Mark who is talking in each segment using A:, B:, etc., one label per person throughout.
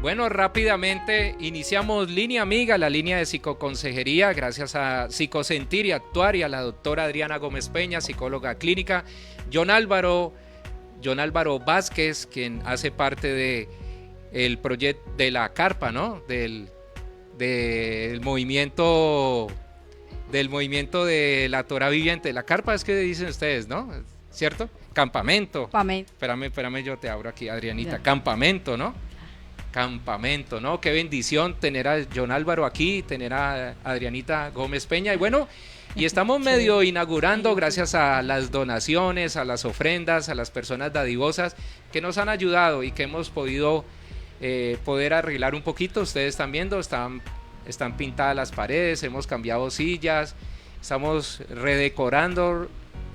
A: Bueno, rápidamente iniciamos Línea Amiga, la línea de psicoconsejería, gracias a Psicosentir y Actuar y a la doctora Adriana Gómez Peña, psicóloga clínica, John Álvaro Vázquez, quien hace parte de el proyecto de la carpa, ¿no? Del movimiento de la Torah viviente. La carpa es que dicen ustedes, ¿no? ¿Cierto? Campamento. Espérame, yo te abro aquí, Adrianita. Ya. Campamento, ¿no? Qué bendición tener a John Álvaro aquí, tener a Adrianita Gómez Peña. Y bueno, y estamos medio inaugurando gracias a las donaciones, a las ofrendas, a las personas dadivosas que nos han ayudado y que hemos podido poder arreglar un poquito. Ustedes están viendo, están pintadas las paredes, hemos cambiado sillas, estamos redecorando,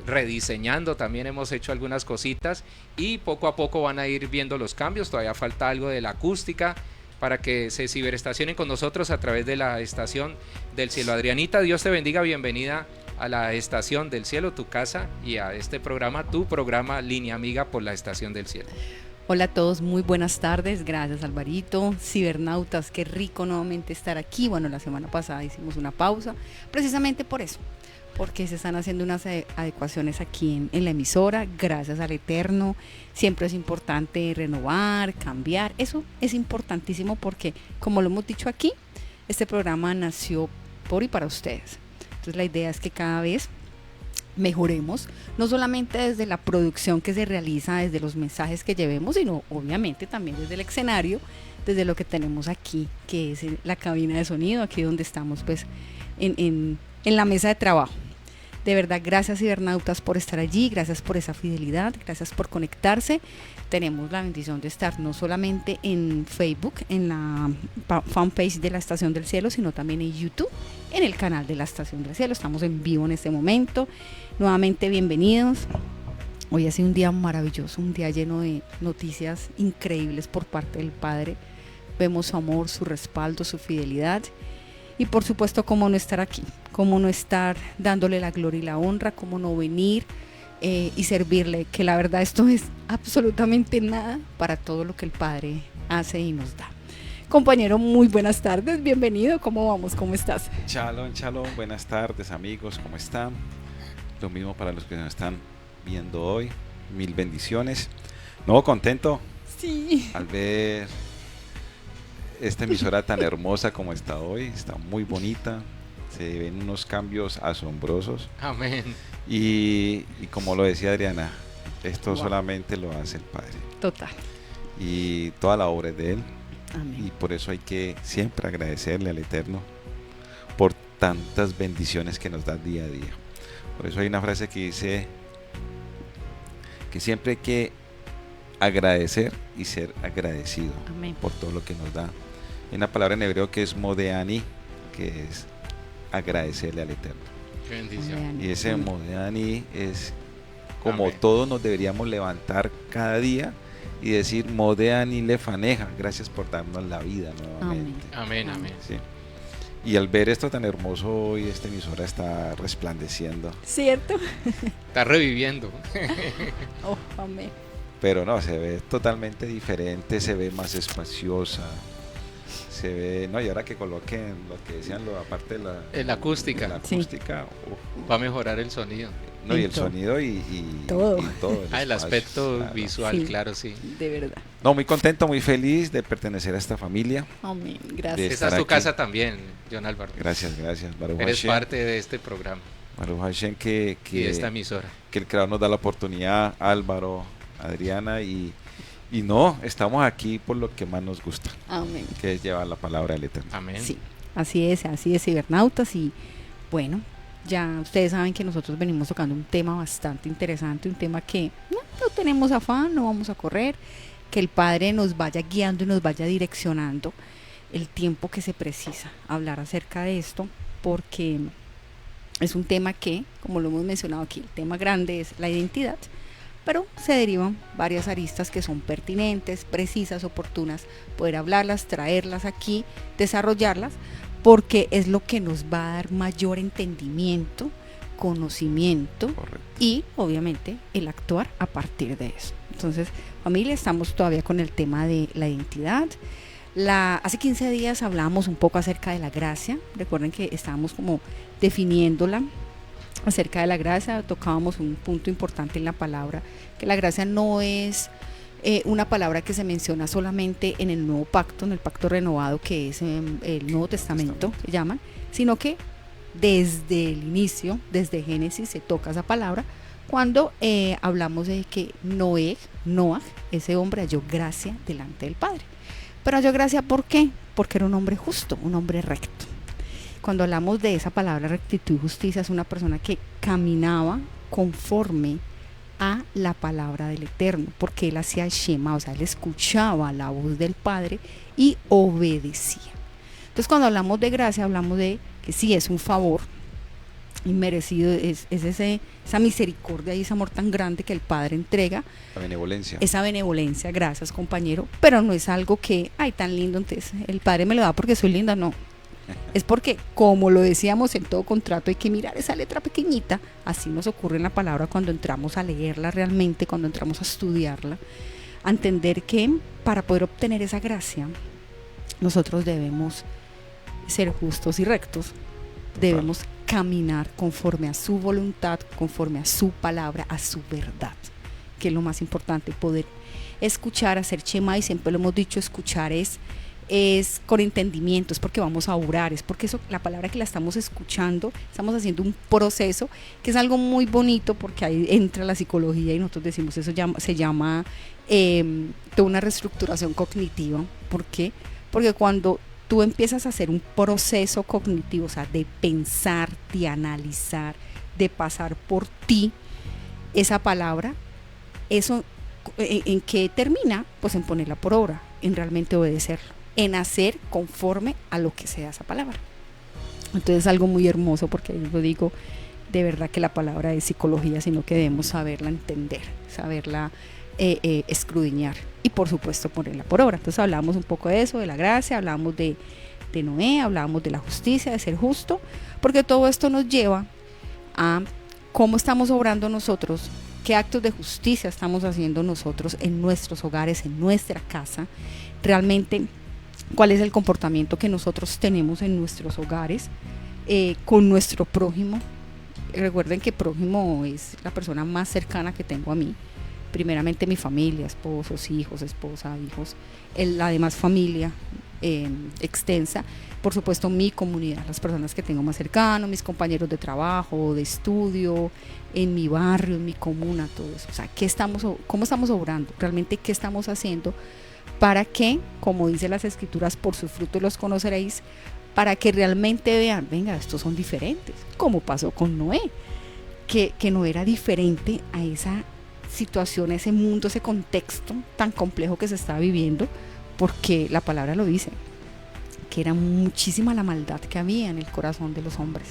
A: rediseñando, también hemos hecho algunas cositas y poco a poco van a ir viendo los cambios. Todavía falta algo de la acústica para que se ciberestacionen con nosotros a través de la Estación del Cielo. Adrianita, Dios te bendiga, bienvenida a la Estación del Cielo, tu casa, y a este programa, tu programa Línea Amiga por la Estación del Cielo.
B: Hola a todos, muy buenas tardes, gracias Alvarito, cibernautas, qué rico nuevamente estar aquí. Bueno, la semana pasada hicimos una pausa, precisamente por eso, porque se están haciendo unas adecuaciones aquí en la emisora, gracias al Eterno. Siempre es importante renovar, cambiar, eso es importantísimo porque, como lo hemos dicho aquí, este programa nació por y para ustedes. Entonces la idea es que cada vez mejoremos, no solamente desde la producción que se realiza, desde los mensajes que llevemos, sino obviamente también desde el escenario, desde lo que tenemos aquí, que es la cabina de sonido, aquí donde estamos pues en la mesa de trabajo. De verdad, gracias cibernautas por estar allí, gracias por esa fidelidad, gracias por conectarse. Tenemos la bendición de estar no solamente en Facebook, en la fanpage de la Estación del Cielo, sino también en YouTube, en el canal de la Estación del Cielo. Estamos en vivo en este momento. Nuevamente, bienvenidos. Hoy ha sido un día maravilloso, un día lleno de noticias increíbles por parte del Padre. Vemos su amor, su respaldo, su fidelidad. Y por supuesto, cómo no estar aquí, cómo no estar dándole la gloria y la honra, cómo no venir y servirle, que la verdad esto es absolutamente nada para todo lo que el Padre hace y nos da. Compañero, muy buenas tardes, bienvenido, ¿cómo vamos? ¿Cómo estás?
C: Shalom, buenas tardes amigos, ¿cómo están? Lo mismo para los que nos están viendo hoy, mil bendiciones. No, contento.
B: Sí.
C: Al ver esta emisora tan hermosa como está hoy, está muy bonita, se ven unos cambios asombrosos.
A: Amén.
C: Y como lo decía Adriana, esto solamente lo hace el Padre.
B: Total.
C: Y toda la obra es de Él.
B: Amén.
C: Y por eso hay que siempre agradecerle al Eterno por tantas bendiciones que nos da día a día. Por eso hay una frase que dice que siempre hay que agradecer y ser agradecido. Amén. Por todo lo que nos da. Hay una palabra en hebreo que es modeani, que es agradecerle al Eterno.
A: Qué bendición.
C: Y ese modeani es como
A: Amén.
C: todos nos deberíamos levantar cada día y decir modeani lefaneja, gracias por darnos la vida nuevamente.
A: Amén.
C: Sí. Y al ver esto tan hermoso hoy, esta emisora está resplandeciendo.
B: ¿Cierto?
A: Está reviviendo.
B: Oh, amén.
C: Pero no, se ve totalmente diferente, se ve más espaciosa, se ve, no, y ahora que coloquen lo que decían, aparte de
A: la acústica.
C: La acústica,
A: sí. Va a mejorar el sonido.
C: No, y el sonido y
B: todo.
A: El aspecto claro. Visual, sí, claro, sí.
B: De verdad.
C: No, muy contento, muy feliz de pertenecer a esta familia.
B: Amén, gracias.
A: Esa es tu casa también, John Álvaro.
C: Gracias, Baruch
A: Eres
C: Hashem.
A: Parte de este programa.
C: Baruch Hashem que
A: de esta emisora.
C: Que el Creador nos da la oportunidad, Álvaro, Adriana, y no, estamos aquí por lo que más nos gusta.
B: Amén.
C: Que es llevar la palabra del Eterno.
A: Amén.
B: Sí, así es, cibernautas. Y bueno, ya ustedes saben que nosotros venimos tocando un tema bastante interesante, un tema que no tenemos afán, no vamos a correr, que el Padre nos vaya guiando y nos vaya direccionando el tiempo que se precisa hablar acerca de esto, porque es un tema que, como lo hemos mencionado aquí, el tema grande es la identidad, pero se derivan varias aristas que son pertinentes, precisas, oportunas, poder hablarlas, traerlas aquí, desarrollarlas, porque es lo que nos va a dar mayor entendimiento, conocimiento. Correcto. Y obviamente el actuar a partir de eso. Entonces, familia, estamos todavía con el tema de la identidad. Hace 15 días hablábamos un poco acerca de la gracia. Recuerden que estábamos como definiéndola acerca de la gracia. Tocábamos un punto importante en la palabra, que la gracia no es una palabra que se menciona solamente en el nuevo pacto, en el pacto renovado, que es el Nuevo Testamento, se llaman, sino que desde el inicio, desde Génesis, se toca esa palabra cuando hablamos de que Noah, ese hombre halló gracia delante del Padre. Pero halló gracia, ¿por qué? Porque era un hombre justo, un hombre recto. Cuando hablamos de esa palabra rectitud y justicia, es una persona que caminaba conforme a la palabra del Eterno, porque él hacía el Shema, o sea, él escuchaba la voz del Padre y obedecía. Entonces, cuando hablamos de gracia, hablamos de que sí es un favor inmerecido, es esa misericordia y ese amor tan grande que el Padre entrega.
C: La benevolencia.
B: Esa benevolencia, gracias compañero, pero no es algo que, ay, tan lindo, entonces el Padre me lo da porque soy linda, no. Es porque, como lo decíamos en todo contrato, hay que mirar esa letra pequeñita. Así nos ocurre en la palabra cuando entramos a leerla realmente, cuando entramos a estudiarla, a entender que para poder obtener esa gracia, nosotros debemos ser justos y rectos, debemos caminar conforme a su voluntad, conforme a su palabra, a su verdad, que es lo más importante, poder escuchar, hacer Shema, y siempre lo hemos dicho, escuchar es con entendimiento, es porque vamos a orar, es porque eso, la palabra que la estamos escuchando, estamos haciendo un proceso que es algo muy bonito, porque ahí entra la psicología y nosotros decimos, eso se llama toda una reestructuración cognitiva. ¿Por qué? Porque cuando tú empiezas a hacer un proceso cognitivo, o sea, de pensar, de analizar, de pasar por ti esa palabra, eso ¿en qué termina? Pues en ponerla por obra, en realmente obedecerlo, en hacer conforme a lo que sea esa palabra. Entonces es algo muy hermoso, porque yo digo, de verdad que la palabra es psicología, sino que debemos saberla entender, saberla escudriñar y por supuesto ponerla por obra. Entonces hablamos un poco de eso, de la gracia, hablamos de Noé, hablábamos de la justicia, de ser justo, porque todo esto nos lleva a cómo estamos obrando nosotros, qué actos de justicia estamos haciendo nosotros en nuestros hogares, en nuestra casa, realmente cuál es el comportamiento que nosotros tenemos en nuestros hogares con nuestro prójimo. Recuerden que prójimo es la persona más cercana que tengo a mí, primeramente mi familia, esposos, hijos, esposa, hijos, la demás familia extensa, por supuesto mi comunidad, las personas que tengo más cercanos, mis compañeros de trabajo, de estudio, en mi barrio, en mi comuna, todo eso. O sea, ¿cómo estamos obrando? Realmente, ¿qué estamos haciendo para que, como dice las escrituras, por sus frutos los conoceréis, para que realmente vean, venga, estos son diferentes, como pasó con Noé, que no era diferente a esa situación, ese mundo, ese contexto tan complejo que se está viviendo, porque la palabra lo dice, que era muchísima la maldad que había en el corazón de los hombres.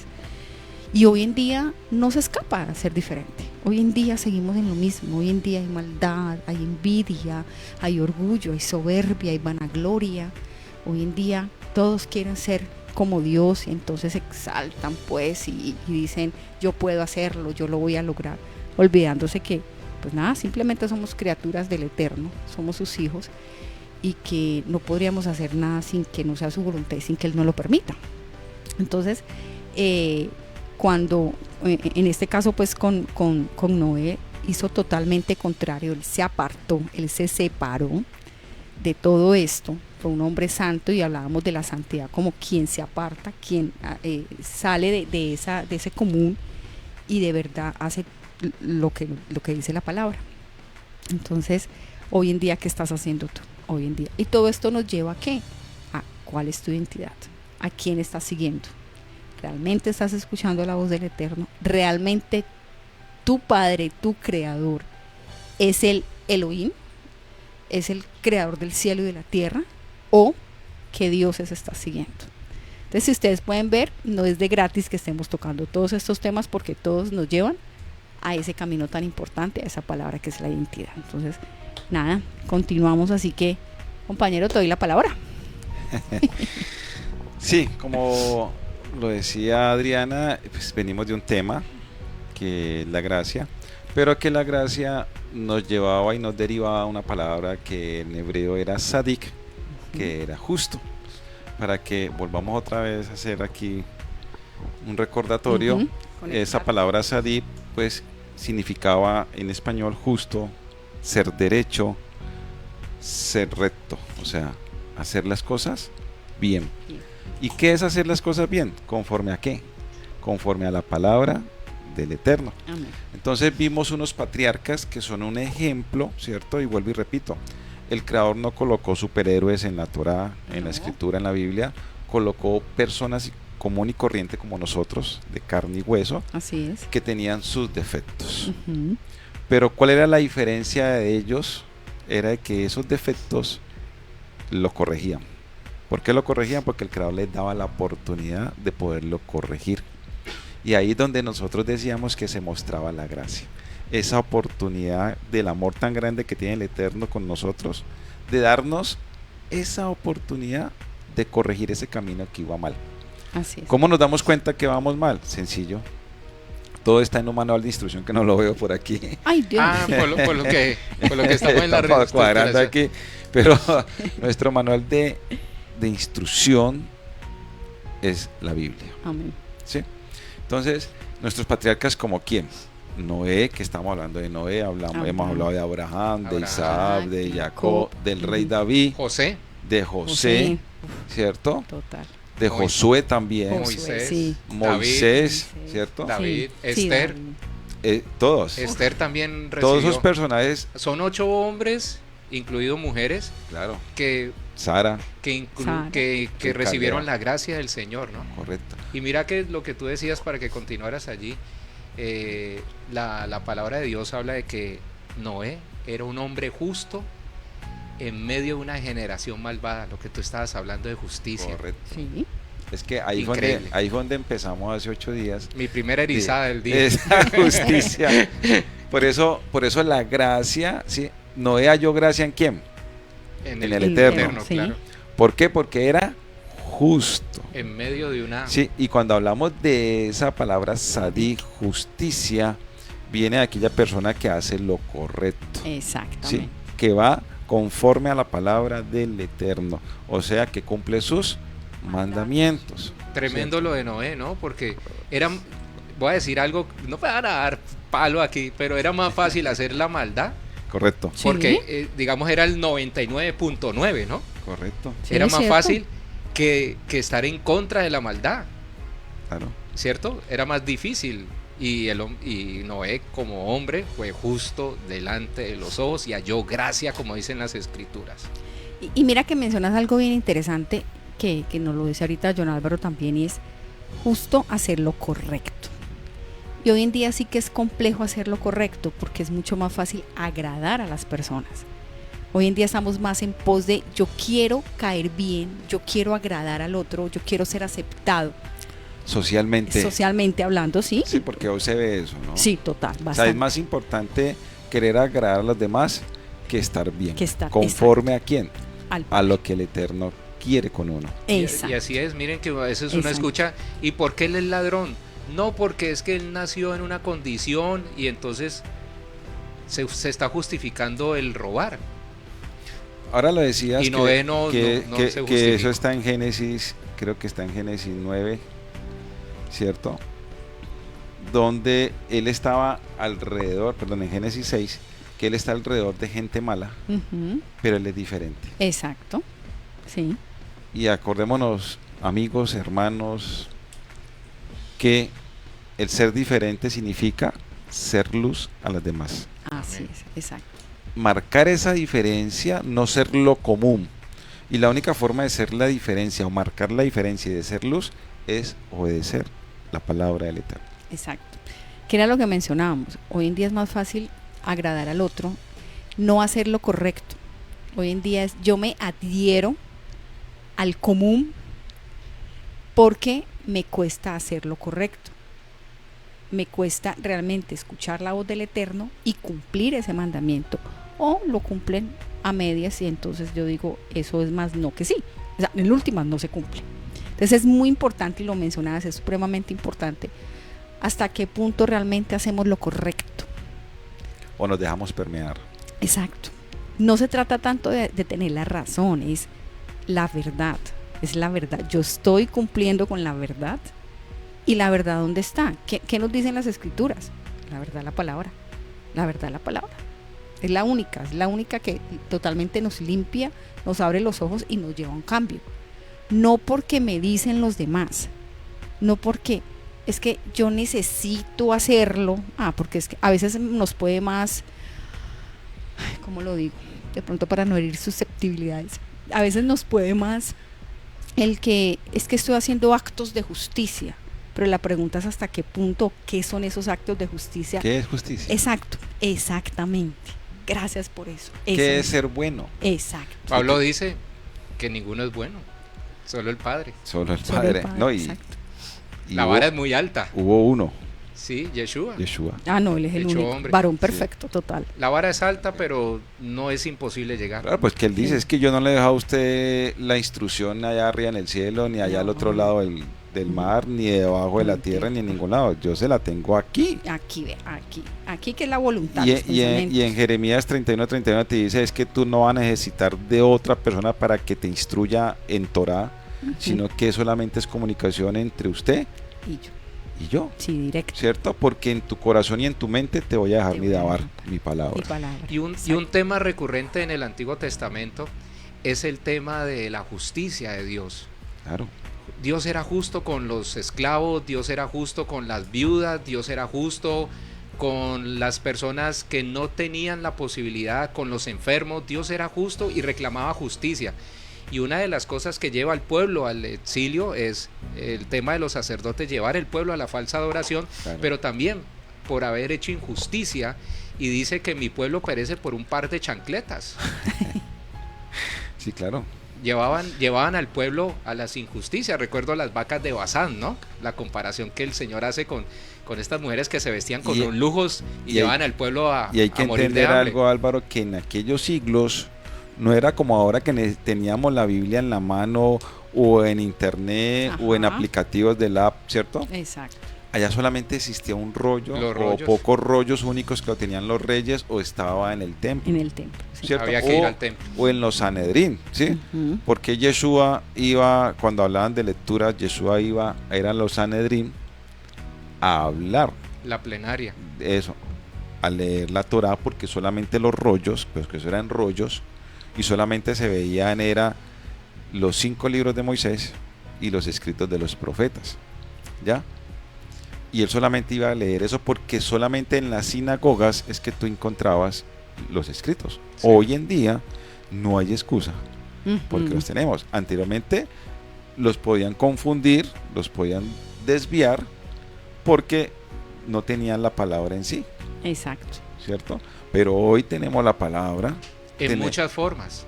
B: Y hoy en día no se escapa a ser diferente. Hoy en día seguimos en lo mismo. Hoy en día hay maldad, hay envidia, hay orgullo, hay soberbia, hay vanagloria. Hoy en día todos quieren ser como Dios y entonces se exaltan pues y dicen, yo puedo hacerlo, yo lo voy a lograr, olvidándose que pues nada, simplemente somos criaturas del Eterno, somos sus hijos, y que no podríamos hacer nada sin que no sea su voluntad y sin que Él no lo permita. Entonces, cuando en este caso pues con Noé hizo totalmente contrario, él se apartó, él se separó de todo esto, fue un hombre santo, y hablábamos de la santidad como quien se aparta, quien sale de ese común y de verdad hace lo que dice la palabra. Entonces, hoy en día, ¿qué estás haciendo tú? Hoy en día. Y todo esto nos lleva ¿a qué? A cuál es tu identidad, a quién estás siguiendo. ¿Realmente estás escuchando la voz del Eterno? ¿Realmente tu Padre, tu Creador, es el Elohim? ¿Es el Creador del cielo y de la tierra? ¿O qué dioses estás siguiendo? Entonces, si ustedes pueden ver, no es de gratis que estemos tocando todos estos temas, porque todos nos llevan a ese camino tan importante, a esa palabra que es la identidad. Entonces, nada, continuamos, así que, compañero, te doy la palabra.
C: Sí, como lo decía Adriana, pues venimos de un tema que es la gracia, pero que la gracia nos llevaba y nos derivaba a una palabra que en hebreo era sadik, que era justo. Para que volvamos otra vez a hacer aquí un recordatorio, esa palabra sadí pues significaba en español justo, ser derecho, ser recto, o sea, hacer las cosas bien. ¿Y qué es hacer las cosas bien? ¿Conforme a qué? Conforme a la palabra del Eterno. Amén. Entonces vimos unos patriarcas que son un ejemplo, ¿cierto? Y vuelvo y repito, el Creador no colocó superhéroes en la Torá, en la Escritura, en la Biblia, colocó personas común y corriente como nosotros, de carne y hueso,
B: así es,
C: que tenían sus defectos. Pero ¿cuál era la diferencia de ellos? Era que esos defectos lo corregían. ¿Por qué lo corregían? Porque el Creador les daba la oportunidad de poderlo corregir. Y ahí es donde nosotros decíamos que se mostraba la gracia. Esa oportunidad del amor tan grande que tiene el Eterno con nosotros, de darnos esa oportunidad de corregir ese camino que iba mal.
B: Así es.
C: ¿Cómo nos damos cuenta que vamos mal? Sencillo. Todo está en un manual de instrucción que no lo veo por aquí.
B: Ay, Dios.
A: Por lo que estamos en la red.
C: Cuadrando aquí. Pero nuestro manual de instrucción es la Biblia.
B: Amén.
C: ¿Sí? Entonces, nuestros patriarcas, ¿como quién? Noé, que estamos hablando de Noé, hemos hablado de Abraham, de Isaac, de Jacob, del rey David, de José, ¿cierto?
B: Total.
C: De Josué también,
A: Moisés,
C: ¿cierto?
A: David, Esther,
C: todos.
A: Esther también recibió.
C: Todos esos personajes.
A: Son 8 hombres, incluidos mujeres,
C: claro,
A: que
C: Sara,
A: que recibieron la gracia del Señor, ¿no?
C: Correcto.
A: Y mira que lo que tú decías para que continuaras allí, la palabra de Dios habla de que Noé era un hombre justo en medio de una generación malvada, lo que tú estabas hablando de justicia.
C: Correcto.
B: Sí.
C: Es que ahí fue donde empezamos hace 8 días.
A: Mi primera erizada del día.
C: Esa justicia. Por eso la gracia, ¿sí? Noé halló gracia ¿en quién? En el Eterno.
B: Sí.
A: Claro.
C: ¿Por qué? Porque era justo.
A: En medio de una...
C: Sí, y cuando hablamos de esa palabra sadí, justicia, viene de aquella persona que hace lo correcto.
B: Exactamente.
C: Sí, que va conforme a la palabra del Eterno, o sea, que cumple sus mandamientos.
A: Tremendo, ¿cierto? Lo de Noé, ¿no? Porque voy a decir algo, no para dar palo aquí, pero era más fácil hacer la maldad.
C: Correcto.
A: Porque, digamos, era el 99.9, ¿no?
C: Correcto.
A: Sí, era más fácil que estar en contra de la maldad.
C: Claro. ¿¿Cierto?
A: Era más difícil. Y Noé, como hombre, fue justo delante de los ojos y halló gracia, como dicen las Escrituras.
B: Y mira que mencionas algo bien interesante, que nos lo dice ahorita John Álvaro también, y es justo hacer lo correcto. Y hoy en día sí que es complejo hacer lo correcto, porque es mucho más fácil agradar a las personas. Hoy en día estamos más en pos de yo quiero caer bien, yo quiero agradar al otro, yo quiero ser aceptado. Socialmente hablando, sí.
C: Sí, porque hoy se ve eso, ¿no?
B: Sí, total, bastante.
C: O sea, es más importante querer agradar a los demás que estar bien. ¿Conforme a quién? A lo que el Eterno quiere con uno.
A: Y así es, miren que a veces uno escucha, ¿y por qué él es ladrón? No, porque es que él nació en una condición y entonces se está justificando el robar.
C: Ahora lo decías
A: y Noé
C: que eso está en Génesis, creo que está en Génesis 9, ¿cierto? Donde él estaba alrededor, perdón, en Génesis 6, que él está alrededor de gente mala, pero él es diferente.
B: Exacto, sí.
C: Y acordémonos, amigos, hermanos, que el ser diferente significa ser luz a las demás.
B: Así es, exacto.
C: Marcar esa diferencia, no ser lo común. Y la única forma de ser la diferencia o marcar la diferencia y de ser luz es obedecer la palabra del Eterno.
B: Exacto. Que era lo que mencionábamos. Hoy en día es más fácil agradar al otro, no hacer lo correcto. Hoy en día yo me adhiero al común porque me cuesta hacer lo correcto. Me cuesta realmente escuchar la voz del Eterno y cumplir ese mandamiento. O lo cumplen a medias y entonces yo digo, eso es más no que sí. O sea, en últimas no se cumple. Entonces es muy importante, y lo mencionabas, es supremamente importante, hasta qué punto realmente hacemos lo correcto.
C: O nos dejamos permear.
B: Exacto. No se trata tanto de tener la razón, es la verdad, es la verdad. Yo estoy cumpliendo con la verdad. ¿Y la verdad dónde está? ¿Qué nos dicen las escrituras? La verdad, la palabra. La verdad, la palabra. Es la única que totalmente nos limpia, nos abre los ojos y nos lleva a un cambio. No porque me dicen los demás, no porque es que yo necesito hacerlo, porque es que a veces nos puede más, ¿cómo lo digo? De pronto para no herir susceptibilidades, a veces nos puede más el que es que estoy haciendo actos de justicia, pero la pregunta es hasta qué punto, ¿qué son esos actos de justicia?
C: ¿Qué es justicia?
B: Exacto, exactamente. Gracias por eso.
C: ¿Qué es ser bueno?
B: Exacto.
A: Pablo dice que ninguno es bueno, solo el Padre.
C: Solo el Padre. No, y
A: la vara es muy alta.
C: Hubo uno.
A: Sí, Yeshua.
B: No, él es el único hombre. Varón perfecto, sí. Total.
A: La vara es alta, pero no es imposible llegar.
C: Claro, pues que él dice, es que yo no le he dejado a usted la instrucción allá arriba en el cielo, ni allá al otro lado del mar, ni debajo de la tierra, ni en ningún lado. Yo se la tengo aquí.
B: Aquí que es la voluntad.
C: Y en Jeremías 31:31 te dice, es que tú no vas a necesitar de otra persona para que te instruya en Torah, sino que solamente es comunicación entre usted y yo.
B: Sí, directo.
C: ¿Cierto? Porque en tu corazón y en tu mente te voy a dejar mi palabra.
A: Y un tema recurrente en el Antiguo Testamento es el tema de la justicia de Dios.
C: Claro.
A: Dios era justo con los esclavos, Dios era justo con las viudas, Dios era justo con las personas que no tenían la posibilidad, con los enfermos. Dios era justo y reclamaba justicia. Y una de las cosas que lleva al pueblo al exilio es el tema de los sacerdotes, llevar el pueblo a la falsa adoración, claro. Pero también por haber hecho injusticia, y dice que mi pueblo perece por un par de chancletas.
C: Sí, claro.
A: Llevaban al pueblo a las injusticias. Recuerdo las vacas de Bazán, ¿no? La comparación que el Señor hace con estas mujeres que se vestían con los lujos y llevaban al pueblo a morir de hambre.
C: Y hay que entender algo, Álvaro, que en aquellos siglos no era como ahora que teníamos la Biblia en la mano o en internet o en aplicativos del app, ¿cierto?
B: Exacto.
C: Allá solamente existía un rollo o pocos rollos únicos que lo tenían los reyes o estaba en el templo.
B: En el templo, sí.
C: ¿Cierto?
A: Había que ir al templo.
C: O en los Sanedrín, ¿sí? Porque Yeshua iba, cuando hablaban de lecturas, Yeshua iba, eran los Sanedrín, a hablar.
A: La plenaria.
C: Eso, a leer la Torá, porque solamente los rollos, pues que eso eran rollos, y solamente se veían era los 5 libros de Moisés y los escritos de los profetas, ¿ya? Y él solamente iba a leer eso porque solamente en las sinagogas es que tú encontrabas los escritos. Sí. Hoy en día no hay excusa porque los tenemos. Anteriormente los podían confundir, los podían desviar porque no tenían la palabra en sí.
B: Exacto.
C: ¿Cierto? Pero hoy tenemos la palabra.
A: En muchas formas.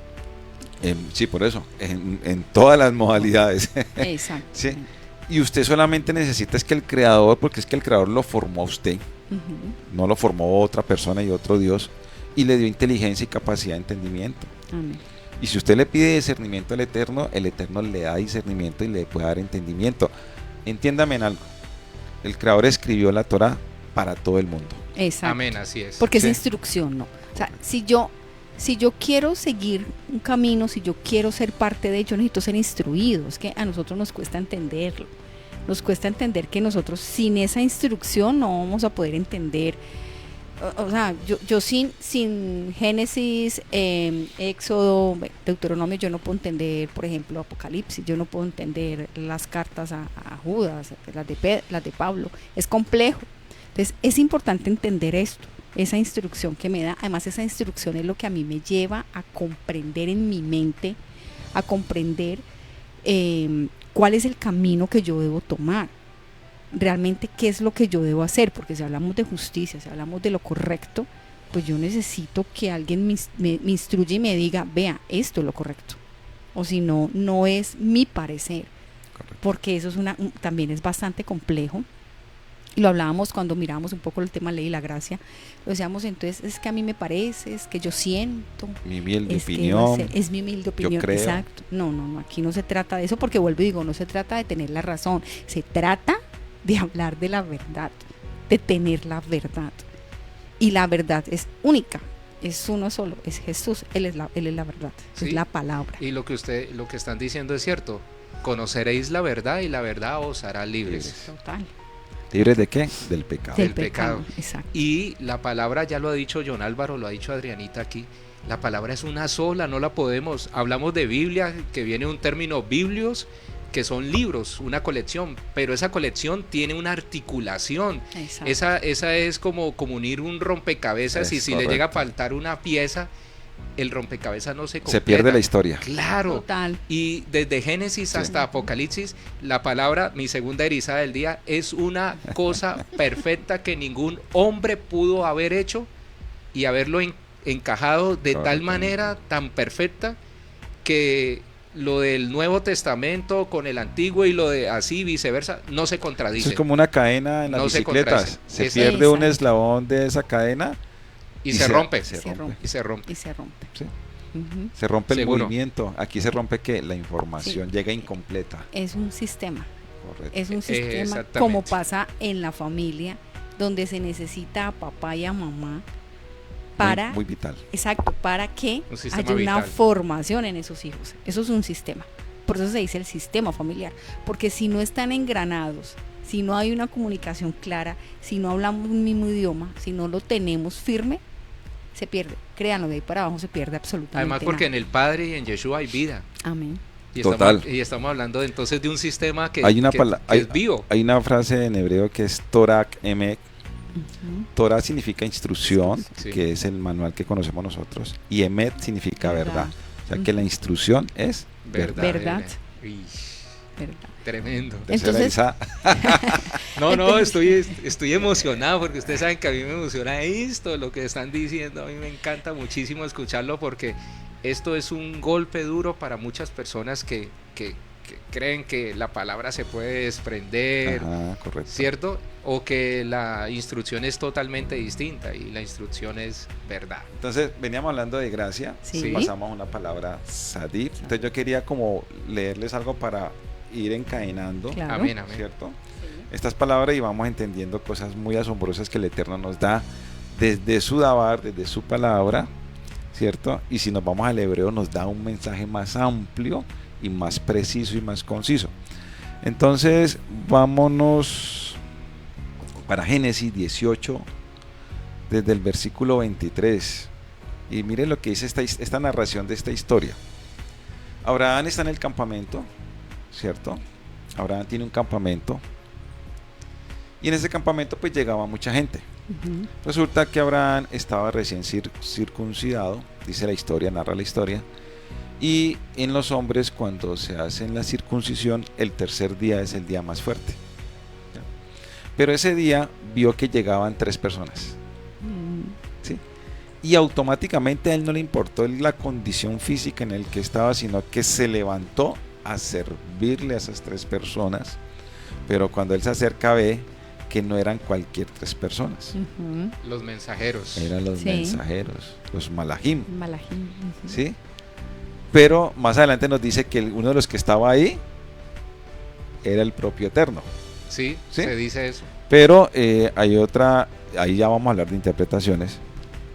C: Sí, por eso, en todas las modalidades.
B: Exacto.
C: Sí. Y usted solamente necesita es que el creador, porque es que el creador lo formó a usted, no lo formó otra persona y otro Dios, y le dio inteligencia y capacidad de entendimiento.
B: Amén.
C: Y si usted le pide discernimiento al Eterno, el Eterno le da discernimiento y le puede dar entendimiento. Entiéndame en algo, el creador escribió la Torah para todo el mundo.
B: Exacto.
A: Amén, así es.
B: Porque es instrucción, ¿no? O sea, si yo quiero seguir un camino, si yo quiero ser parte de ello, necesito ser instruido. Es que a nosotros nos cuesta entenderlo. Nos cuesta entender que nosotros sin esa instrucción no vamos a poder entender. O sea, yo sin Génesis, Éxodo, Deuteronomio, yo no puedo entender, por ejemplo, Apocalipsis. Yo no puedo entender las cartas a Judas, las de Pablo. Es complejo. Entonces, es importante entender esto. Esa instrucción que me da, además esa instrucción es lo que a mí me lleva a comprender en mi mente, a comprender cuál es el camino que yo debo tomar, realmente qué es lo que yo debo hacer, porque si hablamos de justicia, si hablamos de lo correcto, pues yo necesito que alguien me instruya y me diga, vea, esto es lo correcto, o si no, no es mi parecer, correcto. Porque eso es también es bastante complejo. Y lo hablábamos cuando mirábamos un poco el tema de ley y la gracia, lo decíamos, entonces es que a mí me parece, es que yo siento,
C: mi humilde opinión,
B: es mi humilde opinión,
C: yo creo.
B: Exacto, no, aquí no se trata de eso, porque vuelvo y digo, no se trata de tener la razón, se trata de hablar de la verdad, de tener la verdad, y la verdad es única, es uno solo, es Jesús, Él es la verdad,
A: sí,
B: es la palabra.
A: Y lo que están diciendo es cierto, conoceréis la verdad y la verdad os hará libres.
B: Total.
C: ¿Libres de qué? Del pecado.
A: Del pecado.
B: Exacto.
A: Y la palabra, ya lo ha dicho John Álvaro, lo ha dicho Adrianita aquí, la palabra es una sola, no la podemos, hablamos de Biblia, que viene un término biblios, que son libros, una colección, pero esa colección tiene una articulación. Esa es como unir un rompecabezas, y si correcto. Le llega a faltar una pieza, el rompecabezas no se completa.
C: Se pierde la historia.
A: Claro.
B: Total.
A: Y desde Génesis hasta Apocalipsis, la palabra, mi segunda erizada del día, es una cosa perfecta que ningún hombre pudo haber hecho y haberlo encajado de tal manera tan perfecta que lo del Nuevo Testamento con el Antiguo y lo de así viceversa no se contradice.
C: Eso es como una cadena en las bicicletas. Se pierde un eslabón de esa cadena
A: y se rompe.
C: Se rompe.
A: Y se rompe.
C: Sí. Se rompe el movimiento. Aquí se rompe que la información llega incompleta.
B: Es un sistema.
C: Correcto.
B: Es un sistema como pasa en la familia, donde se necesita a papá y a mamá para
C: muy vital.
B: Exacto, para que haya una formación en esos hijos. Eso es un sistema. Por eso se dice el sistema familiar, porque si no están engranados, si no hay una comunicación clara, si no hablamos un mismo idioma, si no lo tenemos firme, se pierde. Créanlo, de ahí para abajo se pierde absolutamente.
A: Además, porque en el Padre y en Yeshua hay vida.
B: Amén.
A: Y estamos hablando entonces de un sistema que es vivo.
C: Hay una frase en hebreo que es Torak Emek. Torah significa instrucción, que es el manual que conocemos nosotros, y Emet significa verdad. O sea que la instrucción es verdad.
B: Verdad.
A: Tremendo.
B: Entonces,
A: estoy emocionado, porque ustedes saben que a mí me emociona esto, lo que están diciendo. A mí me encanta muchísimo escucharlo, porque esto es un golpe duro para muchas personas que creen que la palabra se puede desprender, ¿cierto? O que la instrucción es totalmente distinta, y la instrucción es verdad.
C: Entonces, veníamos hablando de gracia, pasamos a una palabra sadir. Entonces yo quería como leerles algo para ir encadenando,
B: claro.
A: Amén.
C: ¿Cierto? Estas palabras, y vamos entendiendo cosas muy asombrosas que el Eterno nos da desde su dabar, desde su palabra, ¿cierto? Y si nos vamos al hebreo, nos da un mensaje más amplio y más preciso y más conciso. Entonces vámonos para Génesis 18, desde el versículo 23, y miren lo que dice esta narración de esta historia. Abraham está en el campamento, ¿cierto? Abraham tiene un campamento, y en ese campamento pues llegaba mucha gente. Resulta que Abraham estaba recién circuncidado, dice la historia, narra la historia. Y en los hombres, cuando se hacen la circuncisión, el tercer día es el día más fuerte. Pero ese día vio que llegaban 3 personas. ¿Sí? Y automáticamente a él no le importó la condición física en la que estaba, sino que se levantó a servirle a esas 3 personas. Pero cuando él se acerca, ve que no eran cualquier 3 personas.
A: Los mensajeros.
C: Eran los mensajeros, los malajim. ¿Sí? Pero más adelante nos dice que uno de los que estaba ahí era el propio Eterno.
A: Sí, se dice eso.
C: Pero hay otra, ahí ya vamos a hablar de interpretaciones,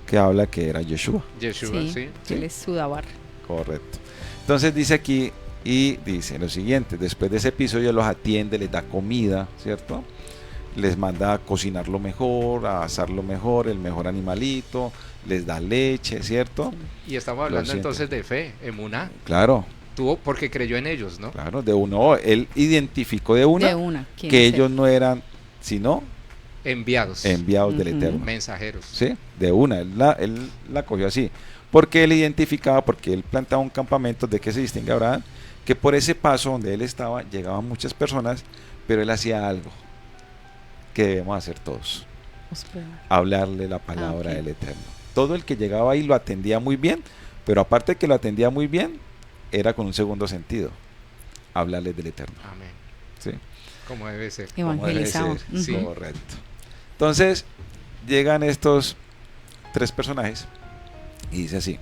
C: que habla que era Yeshua.
A: Sí.
B: Él es su dabar.
C: Correcto. Entonces dice aquí, y dice lo siguiente: después de ese episodio los atiende, les da comida, ¿cierto? Les manda a cocinarlo mejor, a asarlo mejor, el mejor animalito, les da leche, ¿cierto?
A: Y estamos hablando entonces de fe, emuná.
C: Claro.
A: Porque creyó en ellos, ¿no?
C: Claro, él identificó de una que ellos no eran sino enviados del Eterno.
A: Mensajeros.
C: Sí, de una, él la cogió así. Porque él identificaba, porque él plantaba un campamento. ¿De qué se distingue Abraham? Que por ese paso donde él estaba llegaban muchas personas, pero él hacía algo que debemos hacer todos: hablarle la palabra del Eterno. Todo el que llegaba ahí lo atendía muy bien, pero aparte de que lo atendía muy bien, era con un segundo sentido: hablarles del Eterno.
A: Amén.
C: ¿Sí?
A: Como debe ser.
B: Evangelizado.
C: Sí. Correcto. Entonces llegan estos 3 personajes y dice así: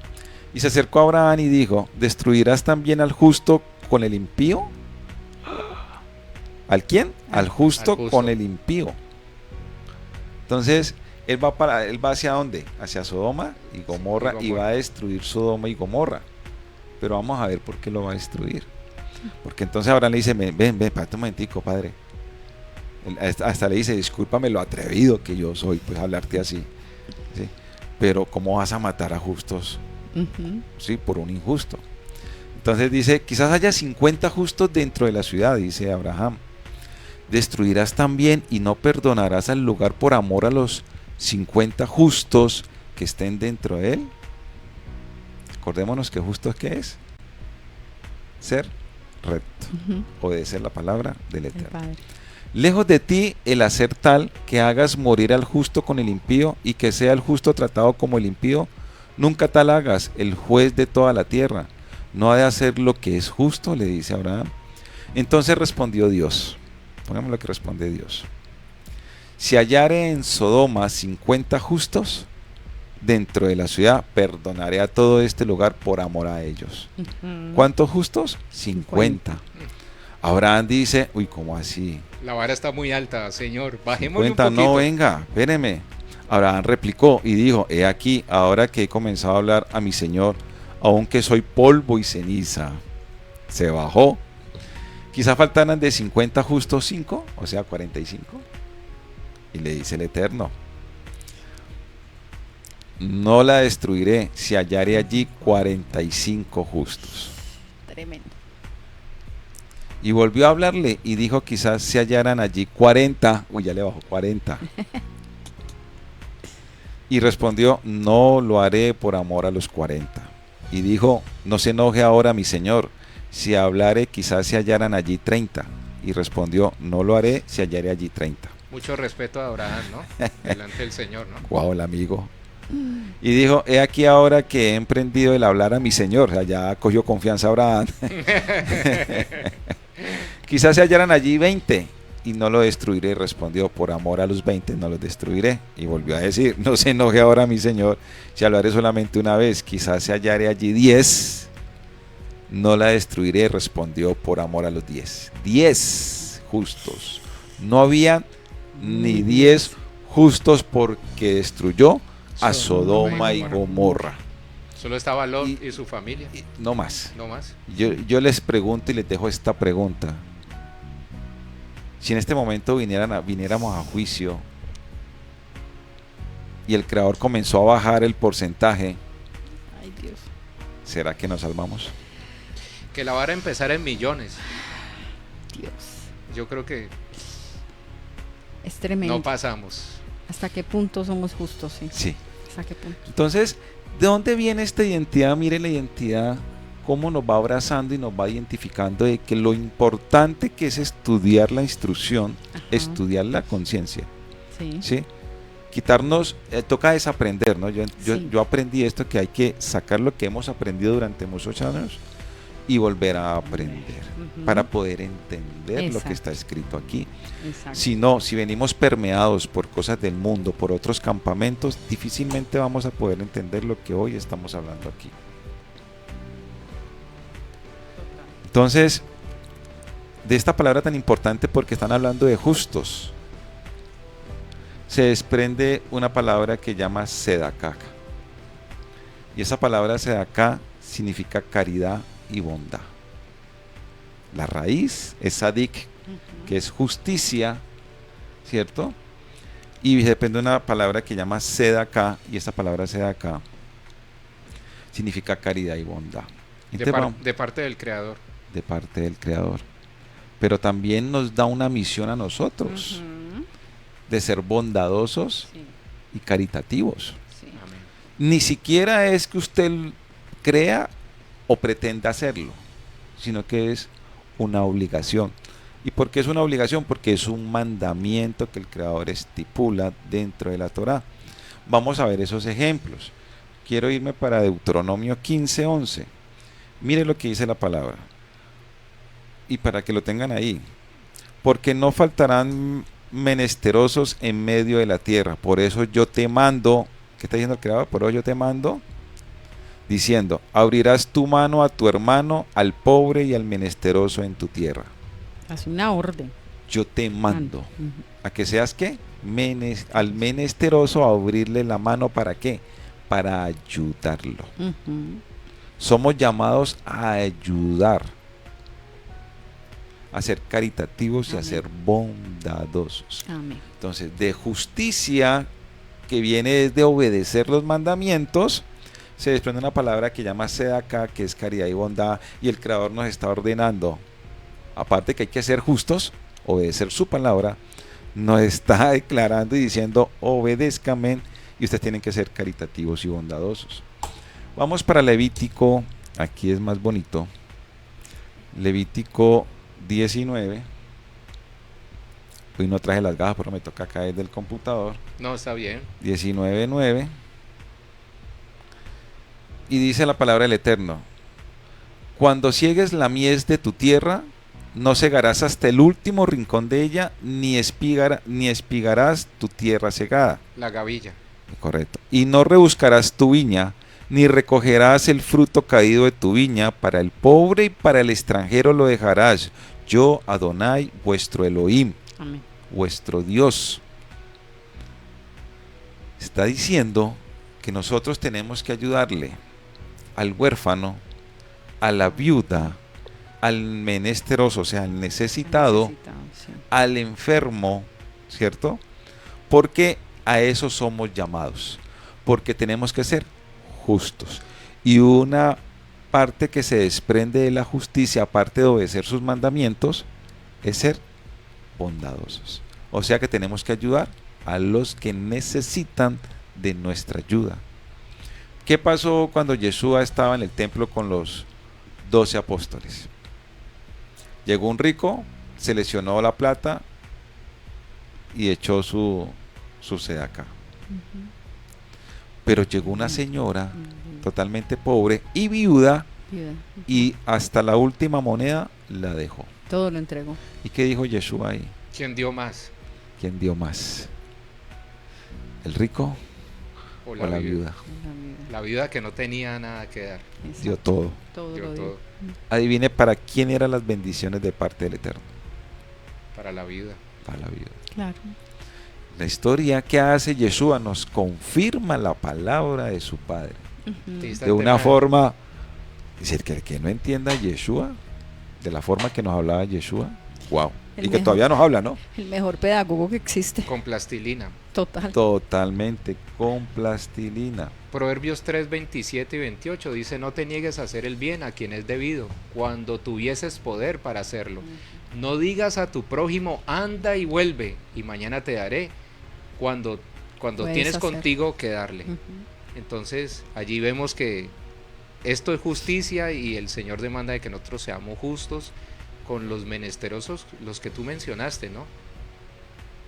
C: y se acercó a Abraham y dijo: ¿destruirás también al justo con el impío? ¿Al quién? Al justo con el impío. Entonces Él va hacia dónde? Hacia Sodoma y Gomorra, y va a destruir Sodoma y Gomorra. Pero vamos a ver por qué lo va a destruir. Porque entonces Abraham le dice, ven, espérate un momentico, padre. Hasta le dice, discúlpame lo atrevido que yo soy, pues hablarte así. ¿Sí? Pero ¿cómo vas a matar a justos? Sí, por un injusto. Entonces dice, quizás haya 50 justos dentro de la ciudad, dice Abraham. Destruirás también y no perdonarás al lugar por amor a los 50 justos que estén dentro de él. Acordémonos que justo es que es ser recto, obedecer la palabra del Eterno. Lejos de ti el hacer tal que hagas morir al justo con el impío y que sea el justo tratado como el impío. Nunca tal hagas, el juez de toda la tierra no ha de hacer lo que es justo, le dice Abraham. Entonces respondió Dios, pongamos lo que responde Dios: si hallare en Sodoma 50 justos dentro de la ciudad, perdonaré a todo este lugar por amor a ellos. ¿Cuántos justos? 50. Abraham dice, uy, ¿cómo así?
A: La vara está muy alta, señor, bajémosle un
C: 50,
A: poquito.
C: no, venga, espéreme. Abraham replicó y dijo, he aquí, ahora que he comenzado a hablar a mi señor, aunque soy polvo y ceniza. Se bajó. Quizá faltaran de 50 justos 5, o sea 45. Y le dice el Eterno, no la destruiré si hallare allí 45 justos.
B: Tremendo.
C: Y volvió a hablarle y dijo, quizás se hallaran allí 40. Uy, ya le bajó 40. Y respondió, no lo haré por amor a los 40. Y dijo, no se enoje ahora mi señor, si hablare quizás se hallaran allí 30. Y respondió, no lo haré si hallare allí 30.
A: Mucho respeto a Abraham, ¿no? Delante del Señor, ¿no?
C: Guau, el amigo. Y dijo, he aquí ahora que he emprendido el hablar a mi señor. O sea, ya cogió confianza Abraham. Quizás se hallaran allí 20 y no lo destruiré. Respondió, por amor a los 20 no los destruiré. Y volvió a decir, no se enoje ahora mi señor, si hablaré solamente una vez. Quizás se hallare allí 10, no la destruiré. Respondió, por amor a los 10. 10 justos. No había ni 10 justos porque destruyó a Sodoma y Gomorra.
A: Solo estaba Lot y su familia.
C: No más.
A: No más.
C: Yo les pregunto y les dejo esta pregunta. Si en este momento viniéramos a juicio y el Creador comenzó a bajar el porcentaje,
B: Ay, Dios.
C: ¿será que nos salvamos?
A: Que la vara empezara en millones.
B: Dios.
A: Yo creo que
B: es tremendo.
A: no pasamos.
B: ¿Hasta qué punto somos justos? Sí.
C: Sí.
B: ¿Hasta qué punto?
C: Entonces, ¿de dónde viene esta identidad? Mire la identidad, cómo nos va abrazando y nos va identificando de que lo importante que es estudiar la instrucción, estudiar la conciencia. Sí. ¿Sí? Quitarnos, toca desaprender, ¿no? Yo aprendí esto, que hay que sacar lo que hemos aprendido durante muchos años y volver a aprender para poder entender lo que está escrito aquí. Si no, si venimos permeados por cosas del mundo, por otros campamentos, difícilmente vamos a poder entender lo que hoy estamos hablando aquí. Entonces, de esta palabra tan importante, porque están hablando de justos, se desprende una palabra que llama Sedaká. Y esa palabra Sedaká significa caridad y bondad. La raíz es sadik, que es justicia, ¿cierto? Y depende de una palabra que llama Sedaká, y esa palabra Sedaká significa caridad y bondad.
A: De parte del Creador.
C: De parte del Creador. Pero también nos da una misión a nosotros de ser bondadosos y caritativos. Ni siquiera es que usted crea o pretenda hacerlo, sino que es una obligación. ¿Y por qué es una obligación? Porque es un mandamiento que el Creador estipula dentro de la Torá. Vamos a ver esos ejemplos. Quiero irme para Deuteronomio 15:11. Mire lo que dice la palabra. Y para que lo tengan ahí. Porque no faltarán menesterosos en medio de la tierra. Por eso yo te mando. ¿Qué está diciendo el Creador? Por eso yo te mando. Diciendo, abrirás tu mano a tu hermano, al pobre y al menesteroso en tu tierra.
B: Hace una orden.
C: yo te mando a que seas ¿qué? Al menesteroso a abrirle la mano, ¿para qué? Para ayudarlo. Somos llamados a ayudar, a ser caritativos y a ser bondadosos. Entonces, de justicia, que viene desde obedecer los mandamientos, se desprende una palabra que llama Sedaká, que es caridad y bondad, y el Creador nos está ordenando, aparte que hay que ser justos, obedecer su palabra, nos está declarando y diciendo, obedézcame, y ustedes tienen que ser caritativos y bondadosos. Vamos para Levítico, aquí es más bonito, Levítico 19. Hoy no traje las gafas, pero me toca caer del computador.
A: No, está bien.
C: 19:9. Y dice la palabra del Eterno: cuando ciegues la mies de tu tierra, no cegarás hasta el último rincón de ella, ni espigarás tu tierra cegada.
A: La gavilla.
C: Correcto. Y no rebuscarás tu viña, ni recogerás el fruto caído de tu viña. Para el pobre y para el extranjero lo dejarás. Yo, Adonai, vuestro Elohim, amén, vuestro Dios. Está diciendo que nosotros tenemos que ayudarle al huérfano, a la viuda, al menesteroso, o sea, al necesitado, sí, al enfermo, ¿cierto? Porque a eso somos llamados, porque tenemos que ser justos. Y una parte que se desprende de la justicia, aparte de obedecer sus mandamientos, es ser bondadosos. O sea que tenemos que ayudar a los que necesitan de nuestra ayuda. ¿Qué pasó cuando Yeshua estaba en el templo con los 12 apóstoles? Llegó un rico, seleccionó la plata y echó su sedaká. Pero llegó una señora totalmente pobre y viuda, y hasta la última moneda la dejó.
B: Todo lo entregó.
C: ¿Y qué dijo Yeshua ahí?
A: ¿Quién dio más?
C: ¿Quién dio más? ¿El rico o la viuda?
A: La viuda que no tenía nada que dar.
B: Exacto.
C: Dio todo.
B: Dio todo.
C: Adivine para quién eran las bendiciones de parte del Eterno.
A: Para la viuda.
C: Para la viuda.
B: Claro.
C: La historia que hace Yeshua nos confirma la palabra de su Padre. De una forma, decir, que no entienda Yeshua, de la forma que nos hablaba Yeshua, wow. Y que todavía nos habla, ¿no?
B: El mejor pedagogo que existe.
A: Con plastilina.
C: Totalmente, con plastilina.
A: Proverbios 3, 27 y 28 dice: no te niegues a hacer el bien a quien es debido, cuando tuvieses poder para hacerlo. No digas a tu prójimo, anda y vuelve, y mañana te daré, cuando tienes contigo que darle. Entonces, allí vemos que esto es justicia, y el Señor demanda de que nosotros seamos justos con los menesterosos, los que tú mencionaste, ¿no?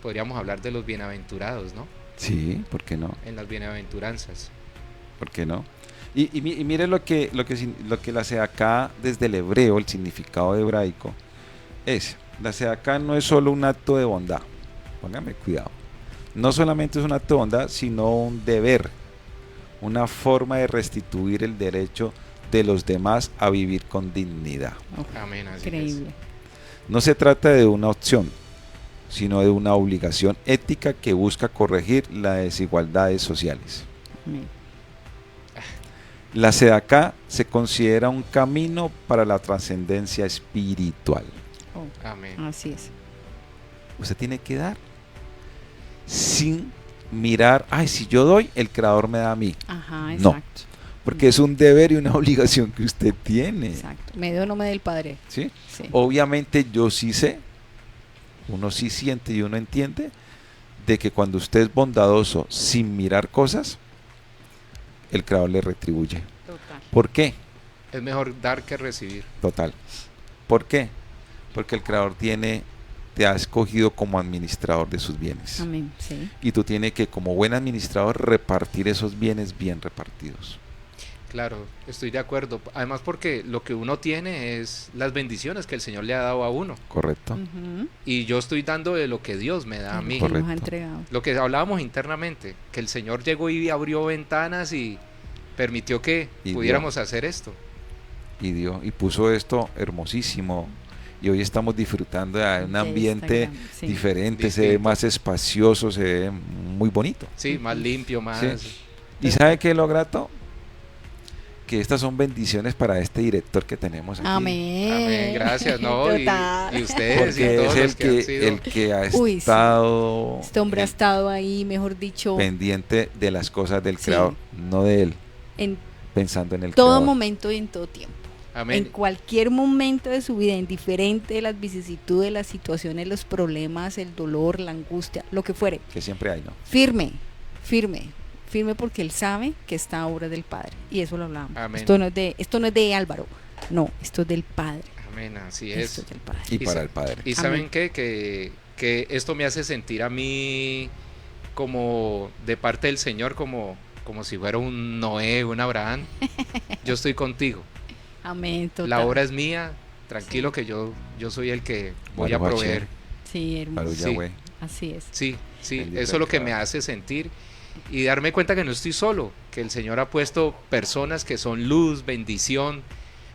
A: Podríamos hablar de los bienaventurados, ¿no?
C: Sí, ¿por qué no?
A: En las bienaventuranzas.
C: ¿Por qué no? Y mire lo que la sedaká desde el hebreo, el significado hebraico, es: la sedaká no es solo un acto de bondad, póngame cuidado, no solamente es un acto de bondad, sino un deber, una forma de restituir el derecho de los demás a vivir con dignidad.
A: Amén, así
B: increíble.
A: es.
C: No se trata de una opción, sino de una obligación ética que busca corregir las desigualdades sociales.
B: Amén.
C: La sedaká se considera un camino para la trascendencia espiritual.
A: Amén.
B: Así es.
C: Usted tiene que dar sin mirar, ay, si yo doy, el Creador me da a mí.
B: Ajá, exacto.
C: No, porque es un deber y una obligación que usted tiene.
B: Exacto. Me dé o no me dé el Padre.
C: ¿Sí?
B: Sí.
C: Obviamente yo sí sé, uno sí siente y uno entiende de que cuando usted es bondadoso sin mirar cosas, el Creador le retribuye.
B: Total.
C: ¿Por qué?
A: Es mejor dar que recibir.
C: Total. ¿Por qué? Porque el Creador te ha escogido como administrador de sus bienes.
B: Amén. Sí.
C: Y tú tienes que, como buen administrador, repartir esos bienes bien repartidos.
A: Claro, estoy de acuerdo. Además, porque lo que uno tiene es las bendiciones que el Señor le ha dado a uno.
C: Correcto.
A: Y yo estoy dando de lo que Dios me da a mí.
C: Correcto.
B: Nos ha entregado.
A: Lo que hablábamos internamente, que el Señor llegó y abrió ventanas y permitió que pudiéramos hacer esto.
C: Y puso esto hermosísimo y hoy estamos disfrutando de un ambiente diferente, se ve más espacioso, se ve muy bonito.
A: Sí, más limpio, más...
C: Sí. ¿Y sabe qué es lo grato? Que estas son bendiciones para este director que tenemos aquí.
B: Amén.
A: Amén, gracias, ¿no? Y ustedes.
C: Porque
A: y todos
C: es el que ha estado...
B: Este hombre ha estado ahí, mejor dicho...
C: pendiente de las cosas del Creador, no de él. Pensando en el
B: todo
C: Creador.
B: Momento y en todo tiempo.
A: Amén.
B: En cualquier momento de su vida, indiferente de las vicisitudes, las situaciones, los problemas, el dolor, la angustia, lo que fuere.
C: Que siempre hay, ¿no?
B: Firme porque él sabe que está a obra del Padre. Y eso lo hablamos.
A: Amén.
B: Esto no es de Álvaro, no, esto es del Padre.
A: Amén, así
B: esto
A: es.
B: Del Padre.
C: Y para el Padre.
A: Y ¿saben qué? Que esto me hace sentir a mí como de parte del Señor, como si fuera un Noé, un Abraham. Yo estoy contigo.
B: Amén, total.
A: La obra es mía, tranquilo que yo soy el que voy a proveer.
B: Sí, hermano.
A: Sí.
B: Así es.
A: Sí,
C: Bendito
A: eso es lo que me hace sentir y darme cuenta que no estoy solo, que el Señor ha puesto personas que son luz, bendición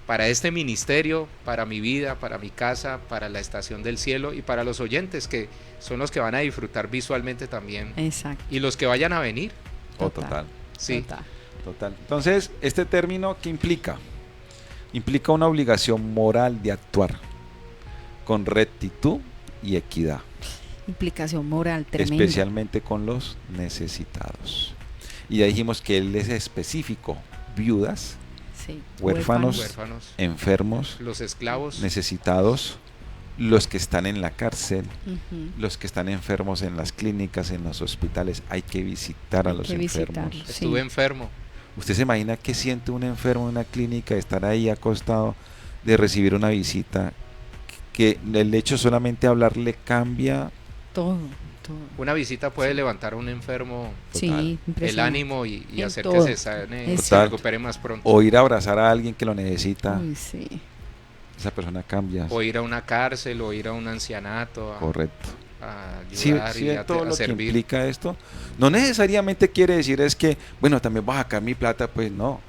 A: para este ministerio, para mi vida, para mi casa, para la estación del cielo y para los oyentes que son los que van a disfrutar visualmente también.
B: Exacto.
A: Y los que vayan a venir.
C: Total.
A: Sí.
C: Total. Entonces, este término, ¿qué implica? Implica una obligación moral de actuar con rectitud y equidad.
B: Implicación moral tremenda.
C: Especialmente con los necesitados. Y ya dijimos que él es específico: viudas, huérfanos, enfermos,
A: los esclavos,
C: necesitados, los que están en la cárcel, los que están enfermos en las clínicas, en los hospitales. Hay que visitar a los enfermos.
A: Estuve enfermo.
C: ¿Usted se imagina qué siente un enfermo en una clínica, estar ahí acostado, de recibir una visita, que el hecho solamente de hablar le cambia
B: todo?
A: Una visita puede levantar a un enfermo el ánimo y hacer
B: todo.
A: Que se sane, se recupere más pronto.
C: O ir a abrazar a alguien que lo necesita.
B: Uy, sí.
C: Esa persona cambia.
A: O ir a una cárcel, o ir a un ancianato.
C: Correcto.
A: A ayudar y a
C: todo lo
A: servir.
C: que implica esto. No necesariamente quiere decir es que, bueno, también vas a sacar mi plata, pues no.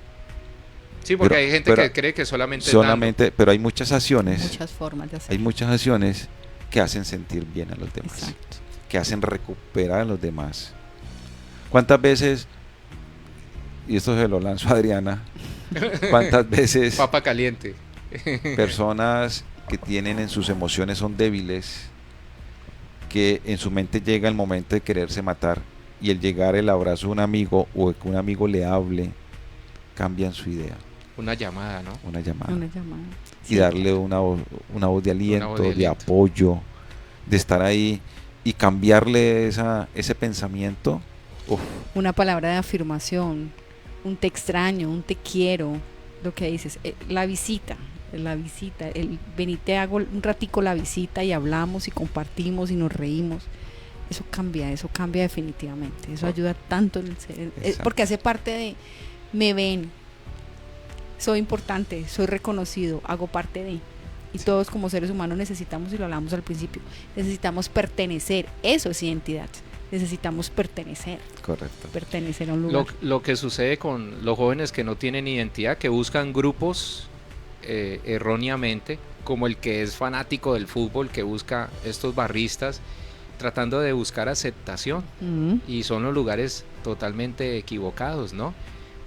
A: Sí, porque hay gente que cree que solamente
C: pero hay muchas acciones.
B: Muchas formas de hacer.
C: Hay muchas acciones que hacen sentir bien a los demás.
B: Exacto.
C: Que hacen recuperar a los demás. ¿Cuántas veces, y esto se lo lanzo a Adriana, cuántas veces
A: papa caliente,
C: personas que tienen en sus emociones, son débiles, que en su mente llega el momento de quererse matar, y el llegar el abrazo de un amigo o que un amigo le hable, cambian su idea?
A: Una llamada, ¿no?
C: Una llamada.
B: Sí,
C: y darle una voz de aliento, de apoyo, de estar ahí y cambiarle ese pensamiento. Uf.
B: Una palabra de afirmación, un te extraño, un te quiero, lo que dices, la visita, el venite, hago un ratico la visita y hablamos y compartimos y nos reímos. Eso cambia definitivamente. Eso ayuda tanto en el ser, porque hace parte de, me ven, soy importante, soy reconocido, hago parte de. Y todos como seres humanos necesitamos, y lo hablamos al principio, necesitamos pertenecer. Eso es identidad. Necesitamos pertenecer.
C: Correcto.
B: Pertenecer a un lugar.
A: Lo que sucede con los jóvenes que no tienen identidad, que buscan grupos erróneamente, como el que es fanático del fútbol, que busca estos barristas, tratando de buscar aceptación. Y son los lugares totalmente equivocados, ¿no?